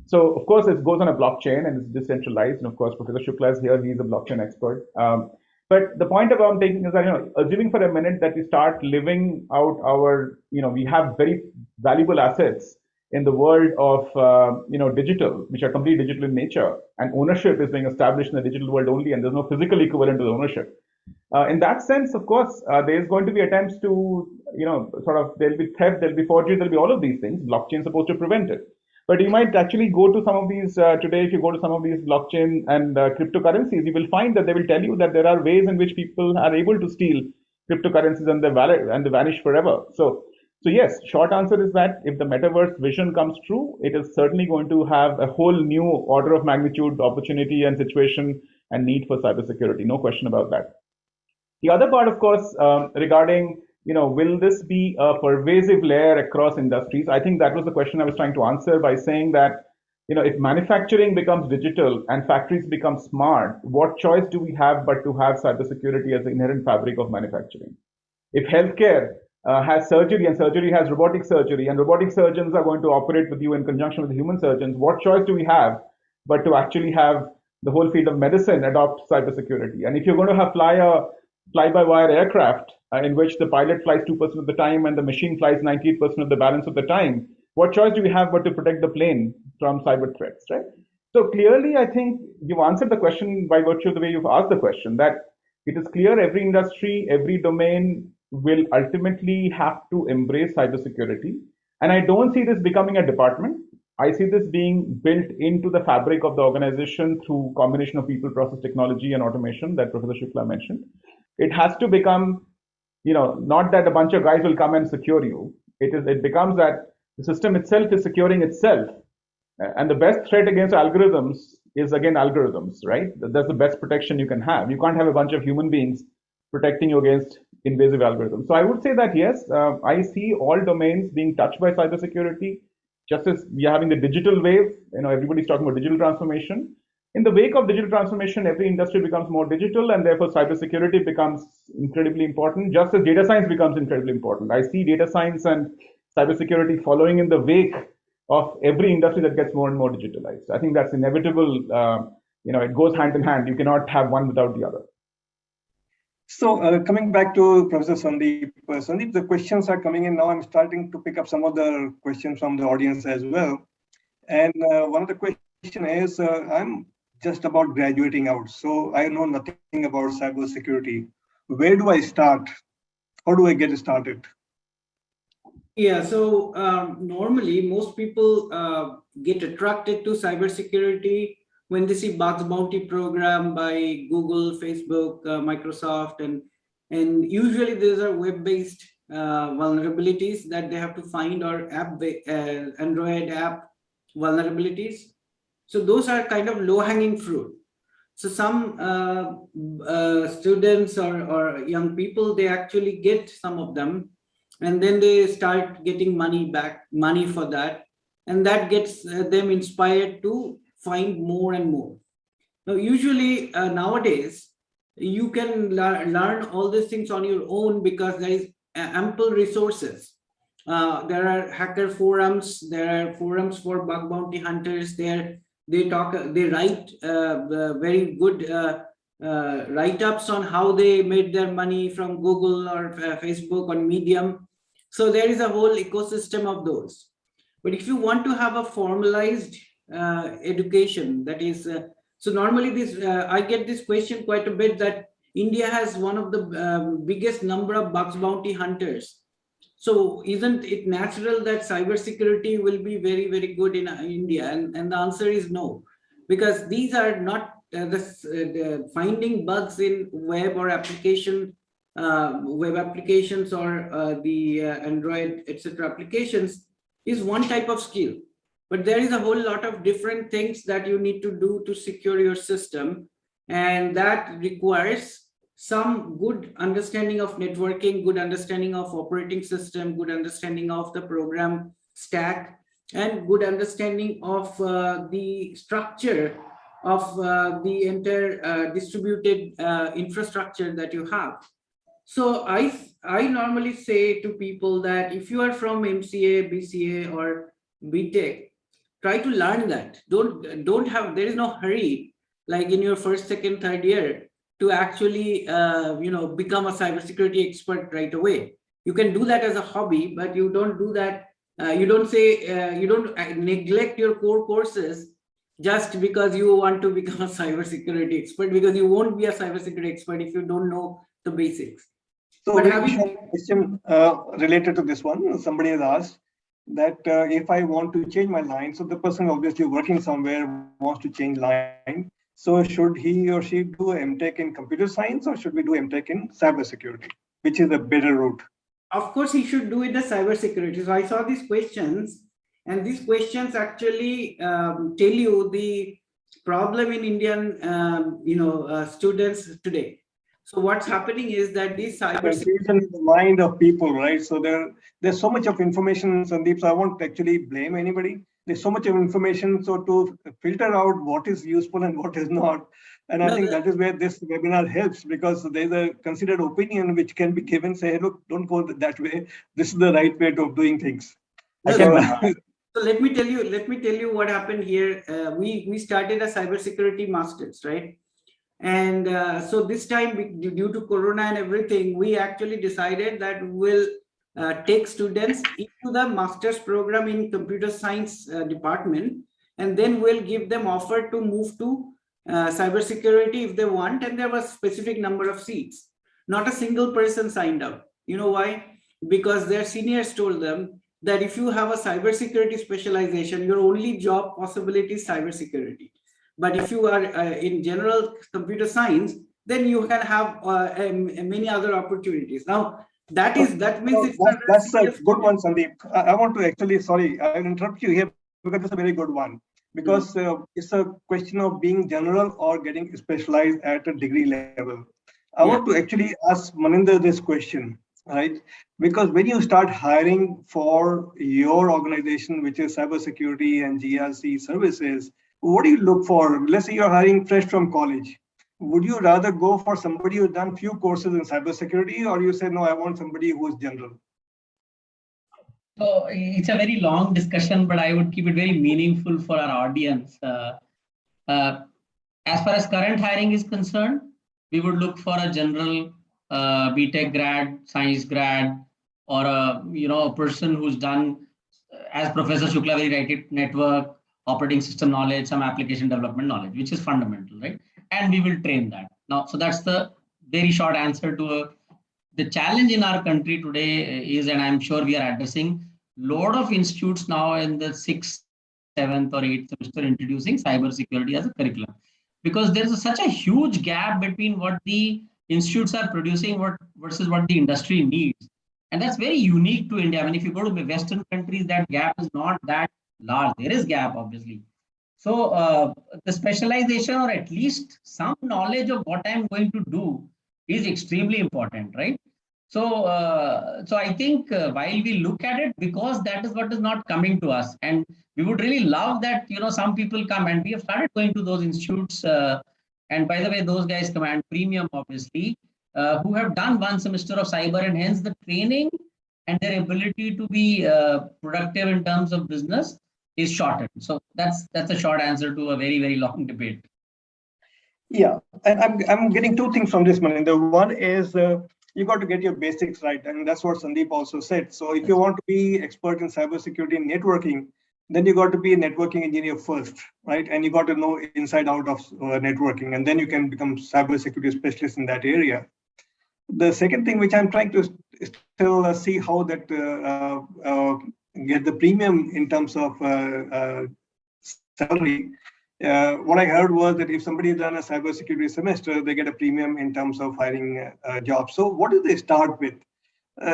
So, of course, it goes on a blockchain and it's decentralized. And of course, Professor Shukla is here. He's a blockchain expert. But the point about I'm taking is that, assuming for a minute that we start living out our, we have very valuable assets in the world of, digital, which are completely digital in nature, and ownership is being established in the digital world only, and there's no physical equivalent to the ownership. In that sense, of course, there's going to be attempts to, there'll be theft, there'll be forgery, there'll be all of these things. Blockchain is supposed to prevent it. But you might actually go to some of these, today, if you go to some of these blockchain and cryptocurrencies, you will find that they will tell you that there are ways in which people are able to steal cryptocurrencies and they vanish forever. So yes, short answer is that if the metaverse vision comes true, it is certainly going to have a whole new order of magnitude opportunity and situation and need for cybersecurity. No question about that. The other part, of course, regarding, will this be a pervasive layer across industries? I think that was the question I was trying to answer by saying that, if manufacturing becomes digital and factories become smart, what choice do we have but to have cybersecurity as the inherent fabric of manufacturing? If healthcare has surgery and surgery has robotic surgery and robotic surgeons are going to operate with you in conjunction with the human surgeons, what choice do we have but to actually have the whole field of medicine adopt cybersecurity? And if you're going to have fly-by-wire aircraft in which the pilot flies 2% of the time and the machine flies 98% of the balance of the time, what choice do we have but to protect the plane from cyber threats, right? So clearly, I think you've answered the question by virtue of the way you've asked the question, that it is clear every industry, every domain will ultimately have to embrace cybersecurity. And I don't see this becoming a department. I see this being built into the fabric of the organization through combination of people, process, technology, and automation that Professor Shukla mentioned. It has to become, not that a bunch of guys will come and secure you. It becomes that the system itself is securing itself. And the best threat against algorithms is, again, algorithms, right? That's the best protection you can have. You can't have a bunch of human beings protecting you against invasive algorithms. So I would say that, yes, I see all domains being touched by cybersecurity. Just as we are having the digital wave, everybody's talking about digital transformation. In the wake of digital transformation, every industry becomes more digital, and therefore cybersecurity becomes incredibly important, just as data science becomes incredibly important. I see data science and cybersecurity following in the wake of every industry that gets more and more digitalized. I think that's inevitable. It goes hand in hand. You cannot have one without the other. So coming back to Professor Sandeep, Sandeep, the questions are coming in now. I'm starting to pick up some of the questions from the audience as well. And one of the questions is, I'm just about graduating out. So I know nothing about cybersecurity. Where do I start? How do I get started? Yeah, so normally most people get attracted to cybersecurity when they see bugs bounty program by Google, Facebook, Microsoft, and usually these are web-based vulnerabilities that they have to find, or Android app vulnerabilities. So those are kind of low-hanging fruit. So some students or young people, they actually get some of them, and then they start getting money for that, and that gets them inspired to find more and more. Now, usually nowadays, you can learn all these things on your own because there is ample resources. There are hacker forums, there are forums for bug bounty hunters. They write very good write-ups on how they made their money from Google or Facebook on Medium. So there is a whole ecosystem of those. But if you want to have a formalized education, that is, so normally this I get this question quite a bit, that India has one of the biggest number of bugs bounty hunters. So isn't it natural that cybersecurity will be very, very good in India? And the answer is no, because these are not the finding bugs in web or application, web applications, or the Android, etc. applications is one type of skill. But there is a whole lot of different things that you need to do to secure your system. And that requires some good understanding of networking, good understanding of operating system, good understanding of the program stack, and good understanding of the structure of the entire distributed infrastructure that you have. So I normally say to people that if you are from MCA, BCA, or BTech, try to learn that. There is no hurry, like in your first, second, third year, to actually become a cybersecurity expert right away. You can do that as a hobby, but you don't do that. You don't neglect your core courses just because you want to become a cybersecurity expert, because you won't be a cybersecurity expert if you don't know the basics. So we have a question related to this one. Somebody has asked that if I want to change my line, so the person obviously working somewhere wants to change line. So should he or she do MTech in computer science, or should we do MTech in cybersecurity? Which is a better route? Of course, he should do it the cybersecurity. So I saw these questions, and these questions actually tell you the problem in Indian students today. So what's happening is that these cybersecurity in the mind of people, right? So there's so much of information, Sandeep. So I won't actually blame anybody. There's so much of information. So to filter out what is useful and what is not, and I think that is where this webinar helps, because there's a considered opinion which can be given. Say, hey, look, don't go that way. This is the right way of doing things. So let me tell you what happened here. We started a cybersecurity masters, right? And so this time, due to Corona and everything, we actually decided that we'll take students into the master's program in computer science department, and then we'll give them offer to move to cybersecurity if they want, and there was a specific number of seats. Not a single person signed up. You know why? Because their seniors told them that if you have a cybersecurity specialization, your only job possibility is cybersecurity. But if you are in general computer science, then you can have many other opportunities. Now, that means that's a good one, Sandeep. I want to actually, sorry, I'll interrupt you here because it's a very good one. Because it's a question of being general or getting specialized at a degree level. I want to actually ask Maninder this question, right? Because when you start hiring for your organization, which is cybersecurity and GRC services, what do you look for? Let's say you're hiring fresh from college. Would you rather go for somebody who's done few courses in cybersecurity, or you say, no, I want somebody who is general? So it's a very long discussion, but I would keep it very meaningful for our audience. As far as current hiring is concerned, we would look for a general BTech grad, science grad, or a person who's done, as Professor Shukla very right, network, operating system knowledge, some application development knowledge, which is fundamental, right? And we will train that. Now, so that's the very short answer to the challenge in our country today is, and I'm sure we are addressing, lot of institutes now in the 6th, 7th or 8th semester introducing cybersecurity as a curriculum, because there's such a huge gap between what the institutes are producing versus what the industry needs. And that's very unique to India. I mean, if you go to the Western countries, that gap is not that large. There is gap, obviously. So the specialization, or at least some knowledge of what I'm going to do, is extremely important, right? So I think while we look at it, because that is what is not coming to us, and we would really love that, some people come, and we have started going to those institutes. And by the way, those guys command premium, obviously, who have done 1 semester of cyber, and hence the training and their ability to be productive in terms of business is shortened. So that's a short answer to a very, very long debate. Yeah, and I'm getting 2 things from this, Maninder. One is you got to get your basics right, and that's what Sandeep also said. So if you want to be expert in cybersecurity and networking, then you got to be a networking engineer first, right? And you got to know inside out of networking, and then you can become cybersecurity specialist in that area. The second thing which I'm trying to still see how that get the premium in terms of salary. What I heard was that if somebody has done a cybersecurity semester, they get a premium in terms of hiring a job. So what do they start with?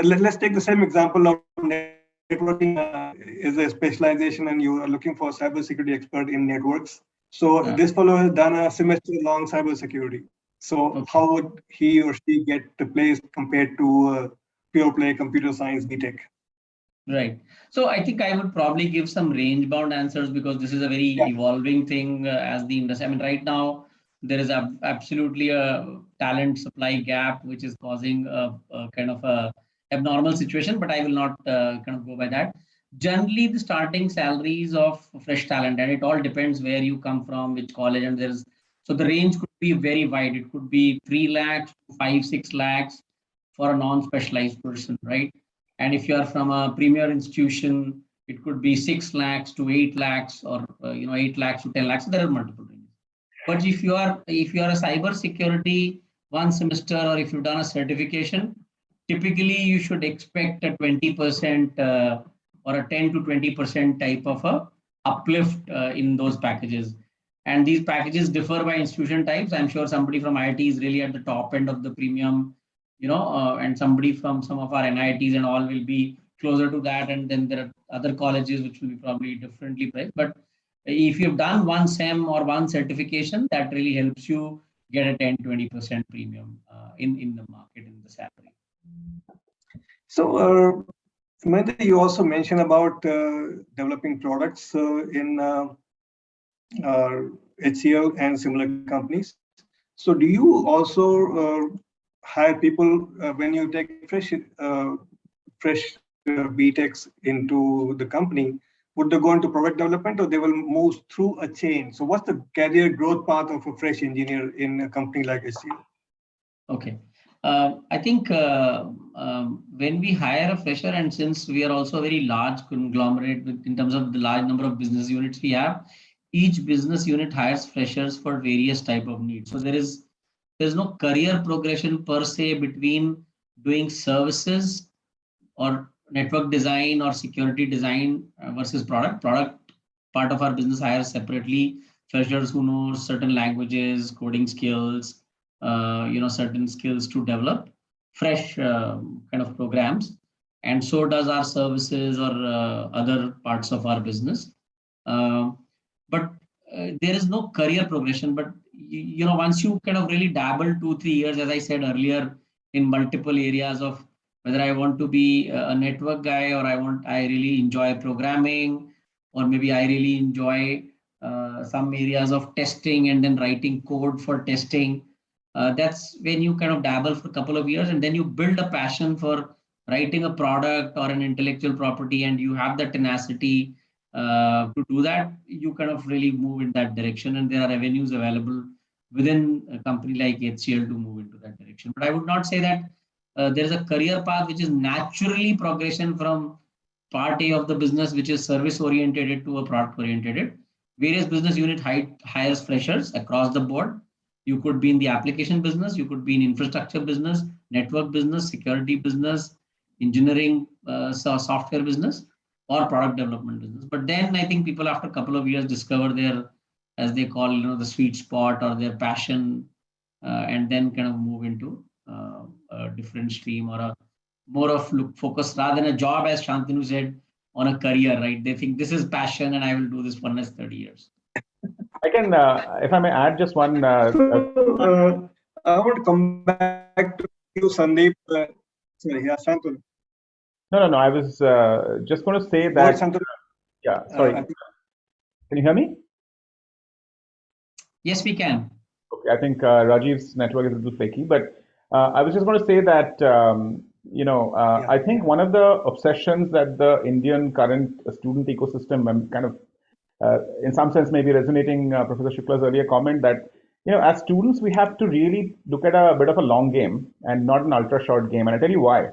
Let's take the same example of networking is a specialization, and you are looking for a cybersecurity expert in networks. So this fellow has done a semester-long cybersecurity. So how would he or she get the place compared to pure play computer science BTech? Right. So I think I would probably give some range-bound answers, because this is a very evolving thing as the industry. I mean, right now, there is absolutely a talent supply gap, which is causing a kind of a abnormal situation, but I will not kind of go by that. Generally, the starting salaries of fresh talent, and it all depends where you come from, which college, and so the range could be very wide. It could be 3 lakhs to 5-6 lakhs for a non-specialized person, right? And if you are from a premier institution, it could be 6 lakhs to 8 lakhs, or 8 lakhs to 10 lakhs. So there are multiple ranges. But if you are a cyber security 1 semester, or if you've done a certification, typically you should expect a 20% or a 10 to 20% type of a uplift in those packages. And these packages differ by institution types. I'm sure somebody from IIT is really at the top end of the premium, and somebody from some of our NITs and all will be closer to that. And then there are other colleges which will be probably differently priced. But if you've done 1 SEM or 1 certification, that really helps you get a 10-20% premium in the market, in the salary. So, Maninder, you also mentioned about developing products in HCL and similar companies. So do you also hire people when you take fresh BTechs into the company? Would they go into product development, or they will move through a chain? So what's the career growth path of a fresh engineer in a company like HCL? Okay. I think when we hire a fresher, and since we are also a very large conglomerate in terms of the large number of business units we have, each business unit hires freshers for various type of needs. So there's no career progression per se between doing services or network design or security design versus product. Product part of our business hires separately freshers who know certain languages, coding skills, certain skills to develop fresh kind of programs. And so does our services or other parts of our business. But there is no career progression. But once you kind of really dabble 2-3 years, as I said earlier, in multiple areas of whether I want to be a network guy, or I really enjoy programming, or maybe I really enjoy some areas of testing and then writing code for testing. That's when you kind of dabble for a couple of years, and then you build a passion for writing a product or an intellectual property, and you have the tenacity to do that. You kind of really move in that direction, and there are avenues available within a company like HCL to move into that direction. But I would not say that there is a career path which is naturally progression from part A of the business, which is service oriented, to a product oriented. Various business unit hires freshers across the board. You could be in the application business, you could be in infrastructure business, network business, security business, engineering, software business, or product development business. But then I think people after a couple of years discover their, as they call, the sweet spot or their passion, and then kind of move into a different stream or a more of focus rather than a job, as Shantanu said, on a career, right? They think this is passion and I will do this for the next 30 years. I can, if I may add just one. I want to come back to you, Sandeep. Sorry, yeah, Santanu. No. I was just going to say that. Yeah, sorry. Can you hear me? Yes, we can. Okay, I think Rajiv's network is a little flaky, but I was just going to say that, I think one of the obsessions that the Indian current student ecosystem kind of, in some sense, maybe resonating Professor Shukla's earlier comment that, as students, we have to really look at a bit of a long game and not an ultra short game. And I'll tell you why.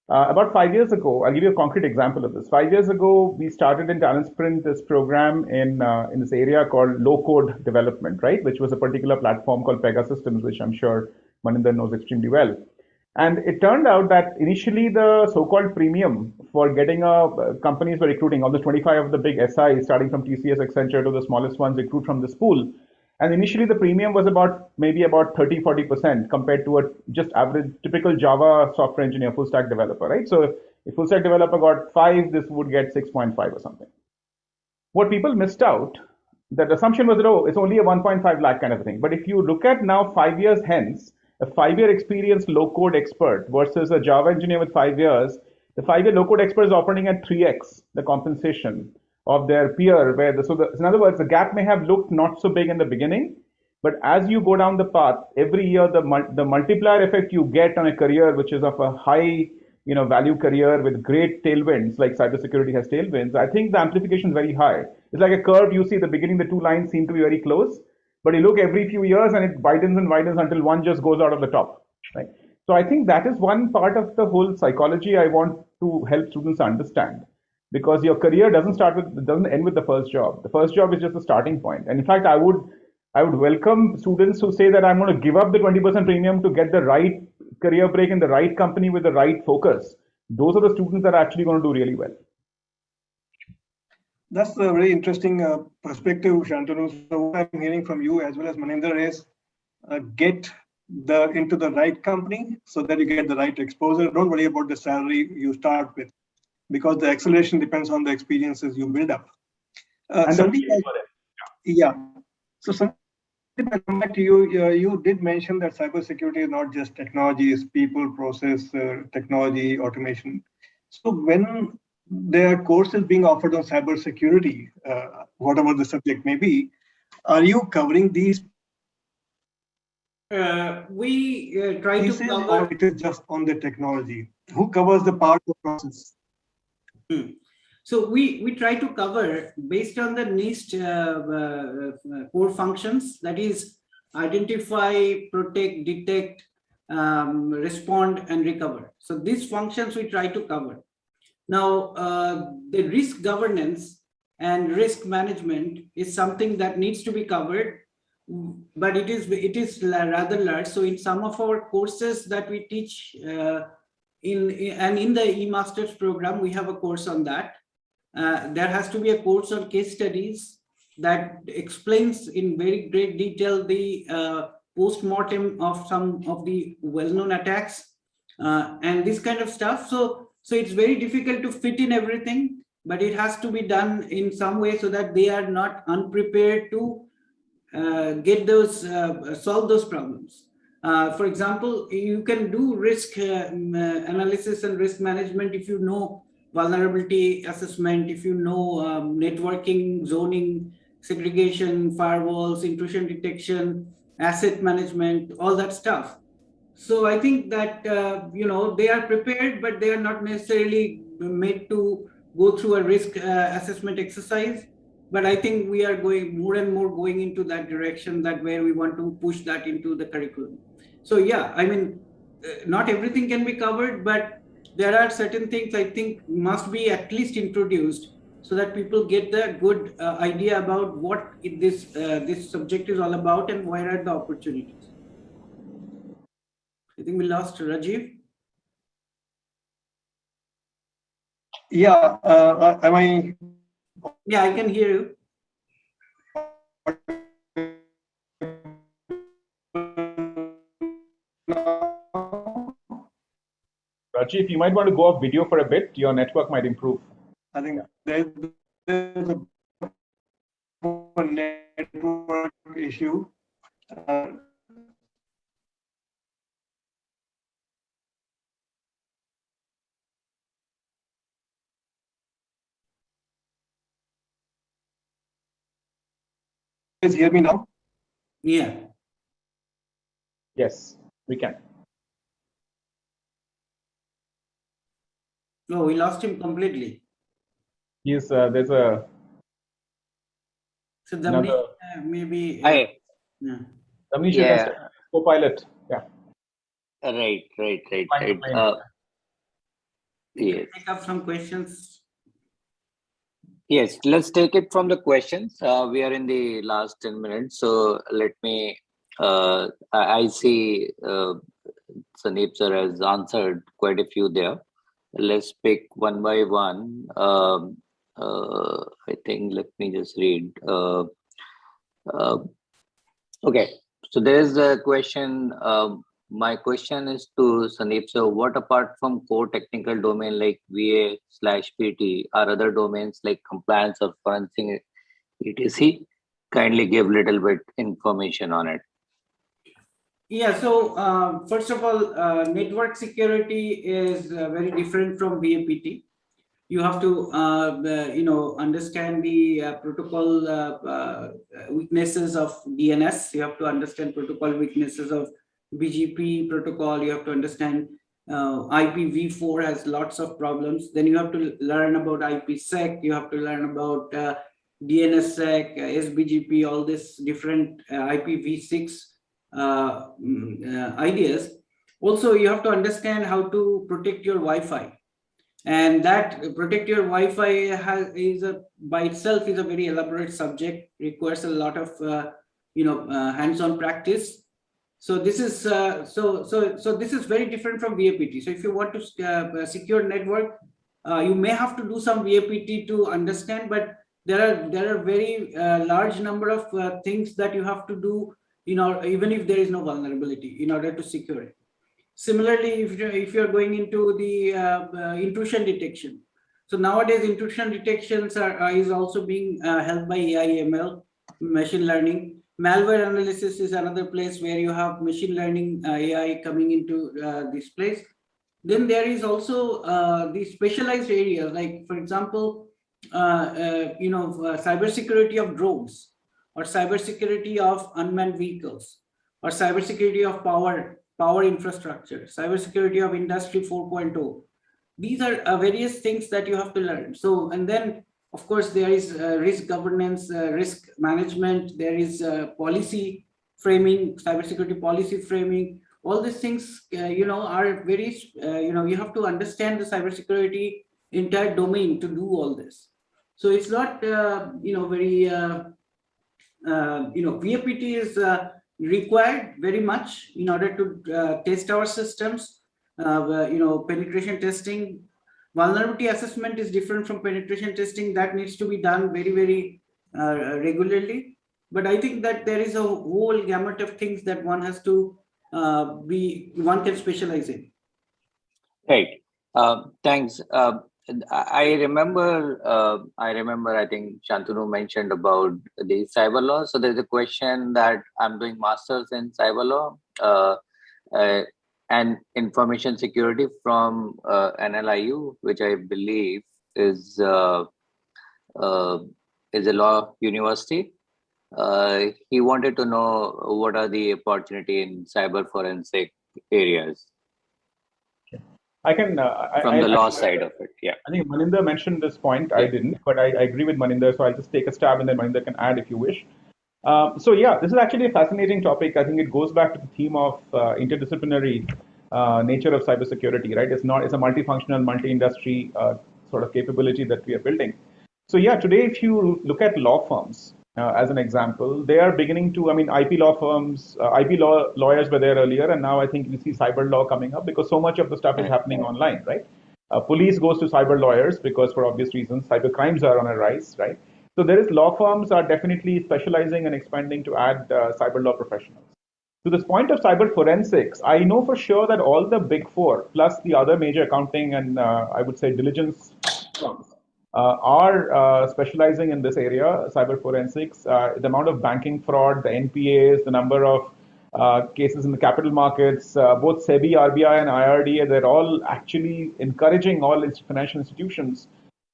About 5 years ago, I'll give you a concrete example of this. 5 years ago, we started in Talent Sprint this program in this area called low code development, right? Which was a particular platform called Pegasystems, which I'm sure Maninder knows extremely well. And it turned out that initially the so-called premium for getting companies were recruiting, almost 25 of the big SIs, starting from TCS, Accenture to the smallest ones, recruit from this pool. And initially the premium was maybe about 30-40% compared to a just average typical Java software engineer, full stack developer, right? So if full stack developer got 5, this would get 6.5 or something. What people missed out, that assumption was that, it's only a 1.5 lakh kind of thing. But if you look at now 5 years hence, a 5-year experienced low code expert versus a Java engineer with 5 years, the 5-year low code expert is operating at 3x the compensation of their peer, in other words, the gap may have looked not so big in the beginning, but as you go down the path, every year the multiplier effect you get on a career which is of a high value career with great tailwinds, like cybersecurity has tailwinds, I think the amplification is very high. It's like a curve. You see the beginning, the two lines seem to be very close, but you look every few years and it widens and widens until one just goes out of the top, right? So I think that is one part of the whole psychology I want to help students understand. Because your career doesn't end with the first job. The first job is just the starting point. And in fact, I would welcome students who say that I'm going to give up the 20% premium to get the right career break in the right company with the right focus. Those are the students that are actually going to do really well. That's a very interesting perspective, Shantanu. So what I'm hearing from you as well as Maninder is get into the right company so that you get the right exposure. Don't worry about the salary you start with, because the acceleration depends on the experiences you build up. Sandeep, So Sandeep, I come back to you. You did mention that cybersecurity is not just technology, it's people, process, technology, automation. So when there are courses being offered on cybersecurity, whatever the subject may be, are you covering these? We try to cover. Or it is just on the technology? Who covers the part of process? So we try to cover based on the niche core functions, that is identify, protect, detect, respond, and recover. So these functions we try to cover. Now, the risk governance and risk management is something that needs to be covered, but it is rather large. So in some of our courses that we teach in the e-masters program, we have a course on that. There has to be a course on case studies that explains in very great detail the post-mortem of some of the well-known attacks and this kind of stuff. So it's very difficult to fit in everything, but it has to be done in some way so that they are not unprepared to get those, solve those problems. For example, you can do risk analysis and risk management if you know vulnerability assessment, if you know networking, zoning, segregation, firewalls, intrusion detection, asset management, all that stuff. So I think that, they are prepared, but they are not necessarily made to go through a risk assessment exercise. But I think we are going more and more going into that direction, that where we want to push that into the curriculum. So yeah, I mean, not everything can be covered, but there are certain things I think must be at least introduced so that people get the good idea about what this subject is all about and where are the opportunities. I think we lost Rajiv. Yeah, am I? Yeah, I can hear you. Rajiv, you might want to go off video for a bit. Your network might improve. I think there's a network issue. Guys hear me now? Yeah. Yes, we can. No, we lost him completely. Yes, there's a. So Damni, maybe. Hi. Yeah. Damni, you can start. Co-pilot. Yeah. Right. Yes. Take up some questions. Yes, let's take it from the questions. We are in the last 10 minutes, so let me. I see Sandeep sir has answered quite a few there. Let's pick one by one. I think let me just read. Okay, so there's a question. My question is to Sandeep. So, what apart from core technical domain like VA/PT are other domains like compliance or forensic etc? Kindly give little bit information on it. Yeah, so first of all, network security is very different from VAPT. You have to, understand the protocol weaknesses of DNS. You have to understand protocol weaknesses of BGP protocol. You have to understand IPv4 has lots of problems. Then you have to learn about IPsec. You have to learn about DNSSEC, SBGP, all this different IPv6 ideas. Also, you have to understand how to protect your Wi-Fi. And that protect your Wi-Fi by itself is a very elaborate subject, requires a lot of hands-on practice. So this is this is very different from VAPT. So if you want to secure network, you may have to do some VAPT to understand, but there are very large number of things that you have to do, even if there is no vulnerability, in order to secure it. Similarly, if you're going into the intrusion detection, so nowadays intrusion detections is also being helped by AI, ML, machine learning. Malware analysis is another place where you have machine learning AI coming into this place. Then there is also the specialized areas, like for example, cybersecurity of drones, or cybersecurity of unmanned vehicles, or cybersecurity of power infrastructure, cybersecurity of industry 4.0. These are various things that you have to learn. So, and then of course there is risk governance, risk management, there is policy framing, cybersecurity policy framing. All these things, are very, you have to understand the cybersecurity entire domain to do all this. So it's not, very, VAPT is required very much in order to test our systems. Penetration testing, vulnerability assessment is different from penetration testing. That needs to be done very, very regularly. But I think that there is a whole gamut of things that one has to one can specialize in. Right. Thanks. I remember. I think Santanu mentioned about the cyber law. So there's a question that I'm doing masters in cyber law and information security from NLIU, which I believe is a law university. He wanted to know what are the opportunity in cyber forensic areas. I can from the law side of it. Yeah, I think Maninder mentioned this point. I didn't, but I agree with Maninder. So I'll just take a stab, and then Maninder can add if you wish. So yeah, this is actually a fascinating topic. I think it goes back to the theme of interdisciplinary nature of cybersecurity, right? It's a multifunctional, multi-industry sort of capability that we are building. So yeah, today if you look at law firms as an example, they are beginning to, I mean, IP law firms, lawyers were there earlier, and now I think you see cyber law coming up because so much of the stuff is happening online, right? Police goes to cyber lawyers because for obvious reasons, cyber crimes are on a rise, right? So there is law firms are definitely specializing and expanding to add cyber law professionals. To this point of cyber forensics, I know for sure that all the big four, plus the other major accounting and I would say diligence firms, are specializing in this area, cyber forensics. The amount of banking fraud, the NPAs, the number of cases in the capital markets, both SEBI, RBI, and IRDA, they're all actually encouraging all financial institutions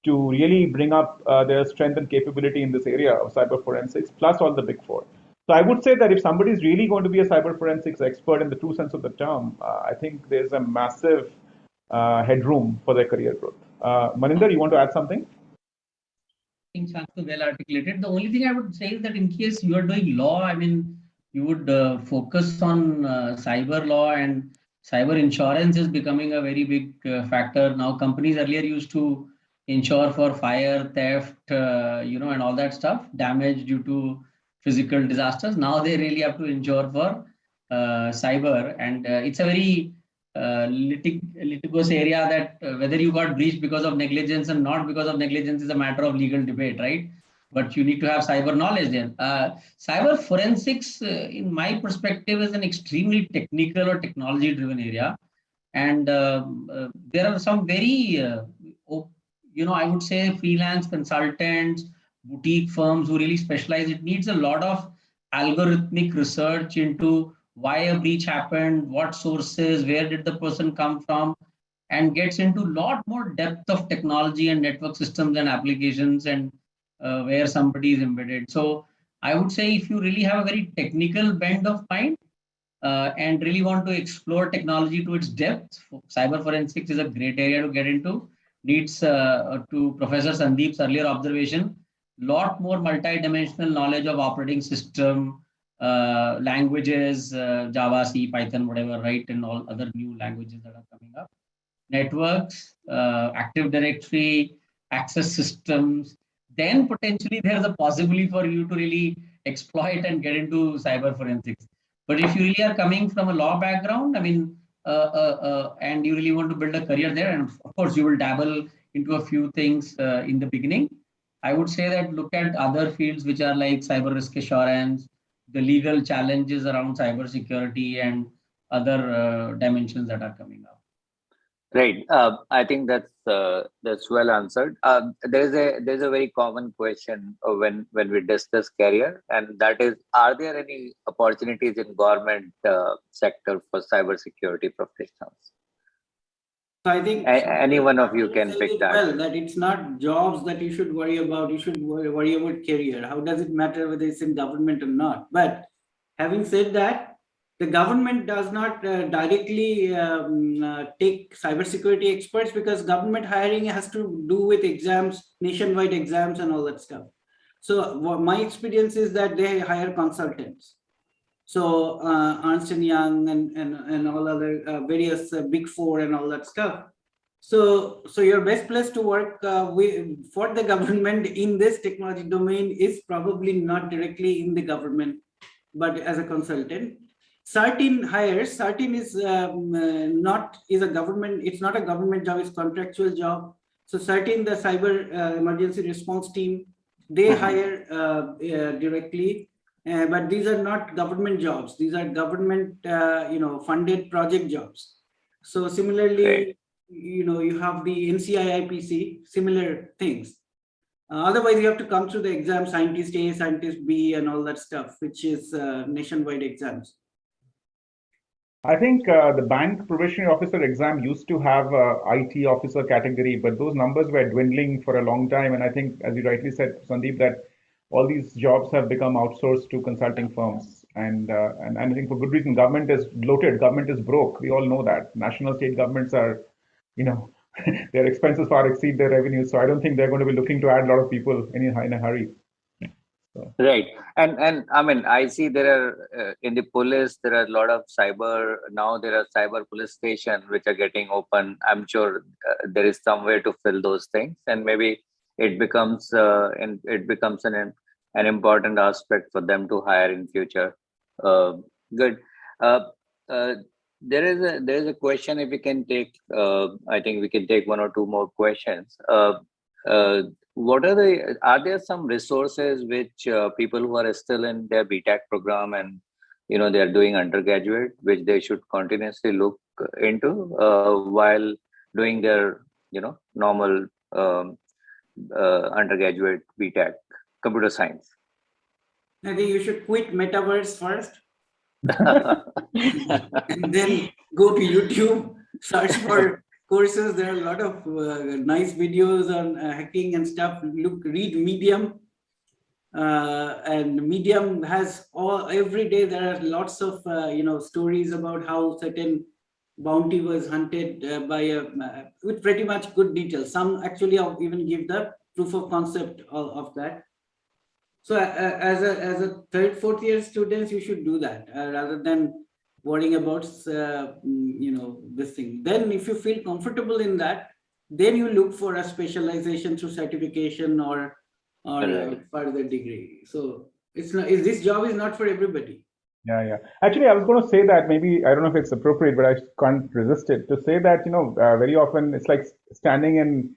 to really bring up their strength and capability in this area of cyber forensics, plus all the big four. So I would say that if somebody is really going to be a cyber forensics expert in the true sense of the term, I think there's a massive headroom for their career growth. Maninder, you want to add something? I think Santanu well articulated. The only thing I would say is that in case you are doing law, I mean, you would focus on cyber law, and cyber insurance is becoming a very big factor. Now, companies earlier used to insure for fire, theft, and all that stuff, damage due to physical disasters. Now they really have to insure for cyber, and it's a very litigious area that whether you got breached because of negligence and not because of negligence is a matter of legal debate, right? But you need to have cyber knowledge there. Cyber forensics, in my perspective, is an extremely technical or technology-driven area, and there are some very, I would say, freelance consultants, boutique firms who really specialize. It needs a lot of algorithmic research into why a breach happened, what sources, where did the person come from, and gets into a lot more depth of technology and network systems and applications and where somebody is embedded. So I would say if you really have a very technical bent of mind and really want to explore technology to its depth, cyber forensics is a great area to get into. Needs, to Professor Sandeep's earlier observation, lot more multi-dimensional knowledge of operating system, languages, Java, C, Python, whatever, right, and all other new languages that are coming up. Networks, Active Directory, access systems. Then potentially there's a possibility for you to really exploit and get into cyber forensics. But if you really are coming from a law background, I mean, and you really want to build a career there, and of course you will dabble into a few things in the beginning, I would say that look at other fields which are like cyber risk assurance, the legal challenges around cybersecurity, and other dimensions that are coming up. Right. I think that's well answered. There's a very common question when we discuss career, and that is, are there any opportunities in government sector for cybersecurity professionals? So I think any one of you can pick that. Well, that it's not jobs that you should worry about. You should worry about career. How does it matter whether it's in government or not? But having said that, the government does not directly take cybersecurity experts, because government hiring has to do with exams, nationwide exams and all that stuff. So my experience is that they hire consultants. So Ernst & Young and all other various big four and all that stuff. So your best place to work for the government in this technology domain is probably not directly in the government, but as a consultant. Certain hires, certain is is a government, it's not a government job, it's contractual job. So certain, the cyber emergency response team, they hire directly, but these are not government jobs. These are government, funded project jobs. So similarly, you have the NCIIPC, similar things. Otherwise, you have to come through the exam, scientist A, scientist B, and all that stuff, which is nationwide exams. I think the bank probationary officer exam used to have a IT officer category, but those numbers were dwindling for a long time. And I think, as you rightly said, Sandeep, that all these jobs have become outsourced to consulting firms. And I think for good reason. Government is bloated. Government is broke. We all know that. National state governments are, their expenses far exceed their revenues. So I don't think they're going to be looking to add a lot of people in a hurry. So. Right. And I mean, I see there are in the police, there are a lot of cyber, now there are cyber police stations which are getting open. I'm sure there is some way to fill those things. And maybe it becomes an important aspect for them to hire in future. Good. Uh, uh, there is a question. If we can take, I think we can take one or two more questions. What are there some resources which people who are still in their BTech program and they are doing undergraduate, which they should continuously look into while doing their normal undergraduate BTech computer science? I think you should quit metaverse first and then go to YouTube, search for courses. There are a lot of nice videos on hacking and stuff. Read Medium. And Medium has every day there are lots of stories about how certain bounty was hunted with pretty much good details. Some actually even give the proof of concept of that. So as a third, fourth year students, you should do that rather than worrying about this thing. Then if you feel comfortable in that, then you look for a specialization through certification or further degree. So it's not, this job is not for everybody. Yeah. Actually, I was going to say that maybe, I don't know if it's appropriate, but I can't resist it to say that, very often it's like standing in,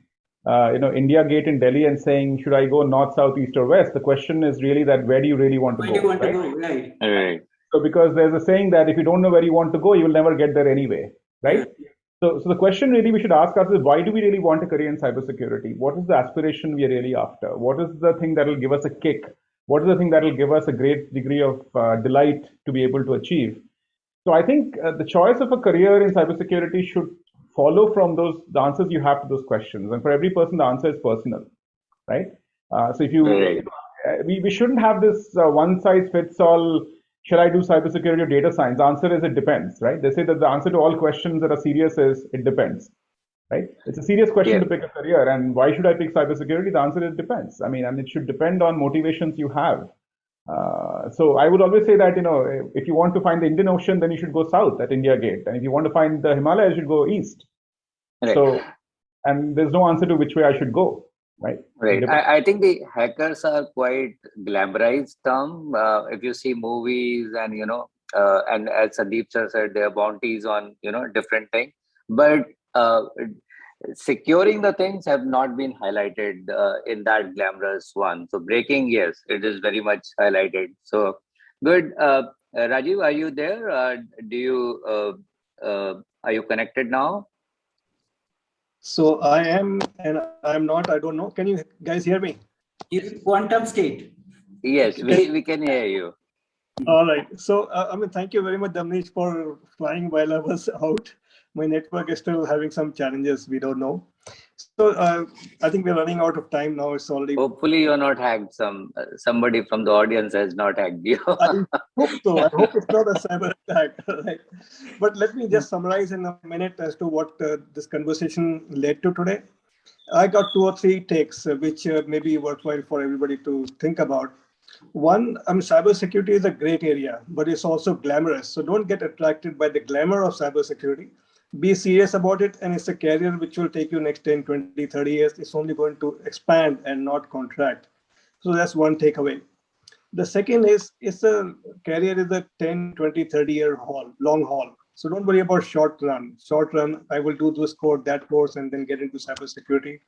India Gate in Delhi and saying, should I go north, south, east, or west? The question is really that where do you really want to go? Where do you want to go? Right. Right. So because there's a saying that if you don't know where you want to go, you will never get there anyway, right? Yeah. So the question really we should ask ourselves is, why do we really want a career in cybersecurity? What is the aspiration we are really after? What is the thing that will give us a kick? What is the thing that will give us a great degree of delight to be able to achieve? So I think the choice of a career in cybersecurity should follow from the answers you have to those questions. And for every person, the answer is personal, right? So if we shouldn't have this one size fits all. Shall I do cybersecurity or data science? The answer is it depends, right? They say that the answer to all questions that are serious is it depends, right? It's a serious question to pick a career. And why should I pick cybersecurity? The answer is it depends. I mean, and it should depend on motivations you have. So I would always say that, if you want to find the Indian Ocean, then you should go south at India Gate. And if you want to find the Himalayas, you should go east. Right. So, and there's no answer to which way I should go. Right. I think the hackers are quite glamorized term. If you see movies and, and as Sandeep sir said, there are bounties on, different things. But securing the things have not been highlighted in that glamorous one. So breaking, yes, it is very much highlighted. So good. Rajiv, are you there? Are you connected now? So I am and I'm not. I don't know. Can you guys hear me? It's quantum state. Yes, we can hear you. All right. So thank you very much, Damnesh, for flying while I was out. My network is still having some challenges. We don't know. So I think we're running out of time now. It's already. Hopefully, you're not hacked. Somebody from the audience has not hacked you. I hope so. I hope it's not a cyber attack. Right? But let me just summarize in a minute as to what this conversation led to today. I got 2 or 3 takes, which may be worthwhile for everybody to think about. One, cybersecurity is a great area, but it's also glamorous. So don't get attracted by the glamour of cybersecurity. Be serious about it, and it's a career which will take you next 10, 20, 30 years. It's only going to expand and not contract. So that's one takeaway. The second is, it's a career is a 10, 20, 30 year long haul. So don't worry about short run. Short run, I will do this course, that course, and then get into cybersecurity.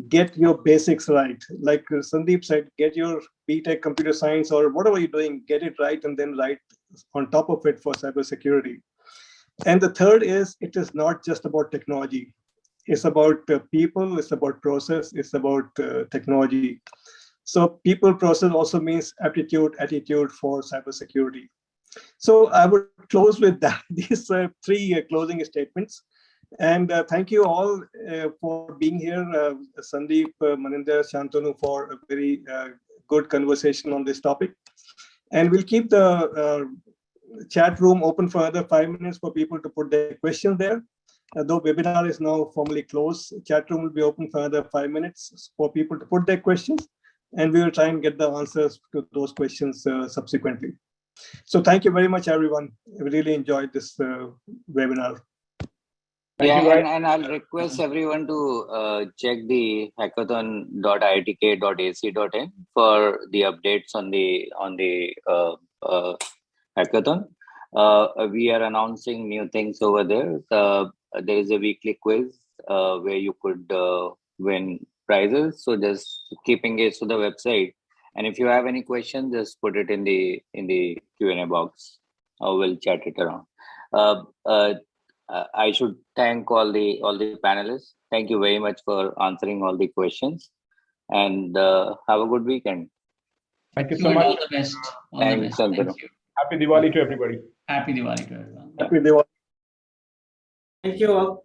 Get your basics right. Like Sandeep said, get your BTech computer science or whatever you're doing, get it right, and then write on top of it for cybersecurity. And the third is, it is not just about technology. It's about people, it's about process, it's about technology. So people process also means attitude for cybersecurity. So I would close with that, these 3 closing statements. And thank you all for being here. Sandeep, Maninder, Santanu, for a very good conversation on this topic. And we'll keep the chat room open for another 5 minutes for people to put their questions there. Though webinar is now formally closed, chat room will be open for another 5 minutes for people to put their questions. And we will try and get the answers to those questions subsequently. So thank you very much, everyone. I really enjoyed this webinar. Thank you, guys. and I'll request everyone to check the hackathon.iitk.ac.in for the updates on the hackathon. We are announcing new things over there. There is a weekly quiz where you could win prizes. So just keep engaged to the website. And if you have any questions, just put it in the Q&A box. We'll chat it around. I should thank all the panelists. Thank you very much for answering all the questions, and have a good weekend. Thank you so much. All the best. Thanks, Santanu. Thank you. Happy Diwali to everybody. Happy Diwali to everyone. Happy Diwali. Thank you all.